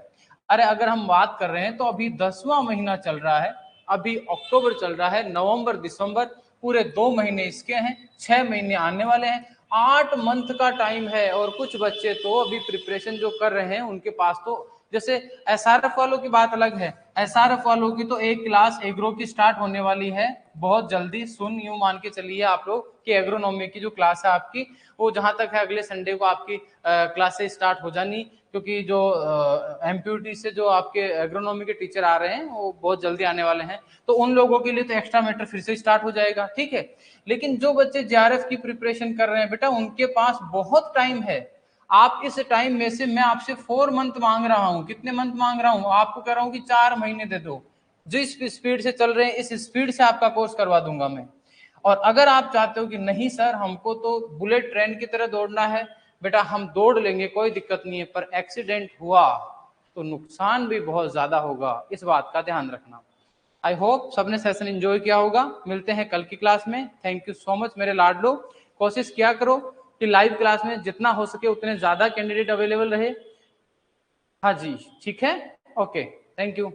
अरे अगर हम बात कर रहे हैं तो अभी 10वां महीना चल रहा है, अभी अक्टूबर चल रहा है, नवंबर दिसंबर पूरे 2 महीने इसके हैं, 6 महीने आने वाले हैं, 8 मंथ का टाइम है। और कुछ बच्चे तो अभी प्रिपरेशन जो कर रहे हैं उनके पास तो, जैसे एसआरएफ वालों की बात अलग है, एसआरएफ वालों की तो एक क्लास एग्रो की स्टार्ट होने वाली है बहुत जल्दी। सुन यूं मान के चलिए आप लोग कि एग्रोनॉमी की जो क्लास है आपकी, वो जहां तक है अगले संडे को आपकी क्लासेस स्टार्ट हो जानी, क्योंकि जो एमपीयूटी से जो आपके एग्रोनॉमी के टीचर आ रहे हैं वो बहुत जल्दी आने वाले हैं। तो उन लोगों के लिए तो एक्स्ट्रा मैटर फिर से स्टार्ट हो जाएगा, ठीक है। लेकिन जो बच्चे जेआरएफ की प्रिपरेशन कर रहे हैं बेटा, उनके पास बहुत टाइम है। आप इस टाइम में से, मैं आपसे 4 मंथ मांग रहा हूं, कितने मंथ मांग रहा हूं? आपको कह रहा हूं कि 4 महीने दे दो। जिस स्पीड से चल रहे हैं इस स्पीड से आपका कोर्स करवा दूंगा मैं। और अगर आप चाहते हो कि नहीं सर हमको तो बुलेट ट्रेन की तरह दौड़ना है, बेटा हम दौड़ लेंगे, कोई दिक्कत नहीं है, पर एक्सीडेंट हुआ तो नुकसान भी बहुत ज्यादा होगा, इस बात का ध्यान रखना। आई होप सबने सेशन एंजॉय किया होगा। मिलते हैं कल की क्लास में। थैंक यू सो मच मेरे लाडलो। कोशिश किया करो कि लाइव क्लास में जितना हो सके उतने ज्यादा कैंडिडेट अवेलेबल रहे। हाँ जी, ठीक है, ओके, थैंक यू।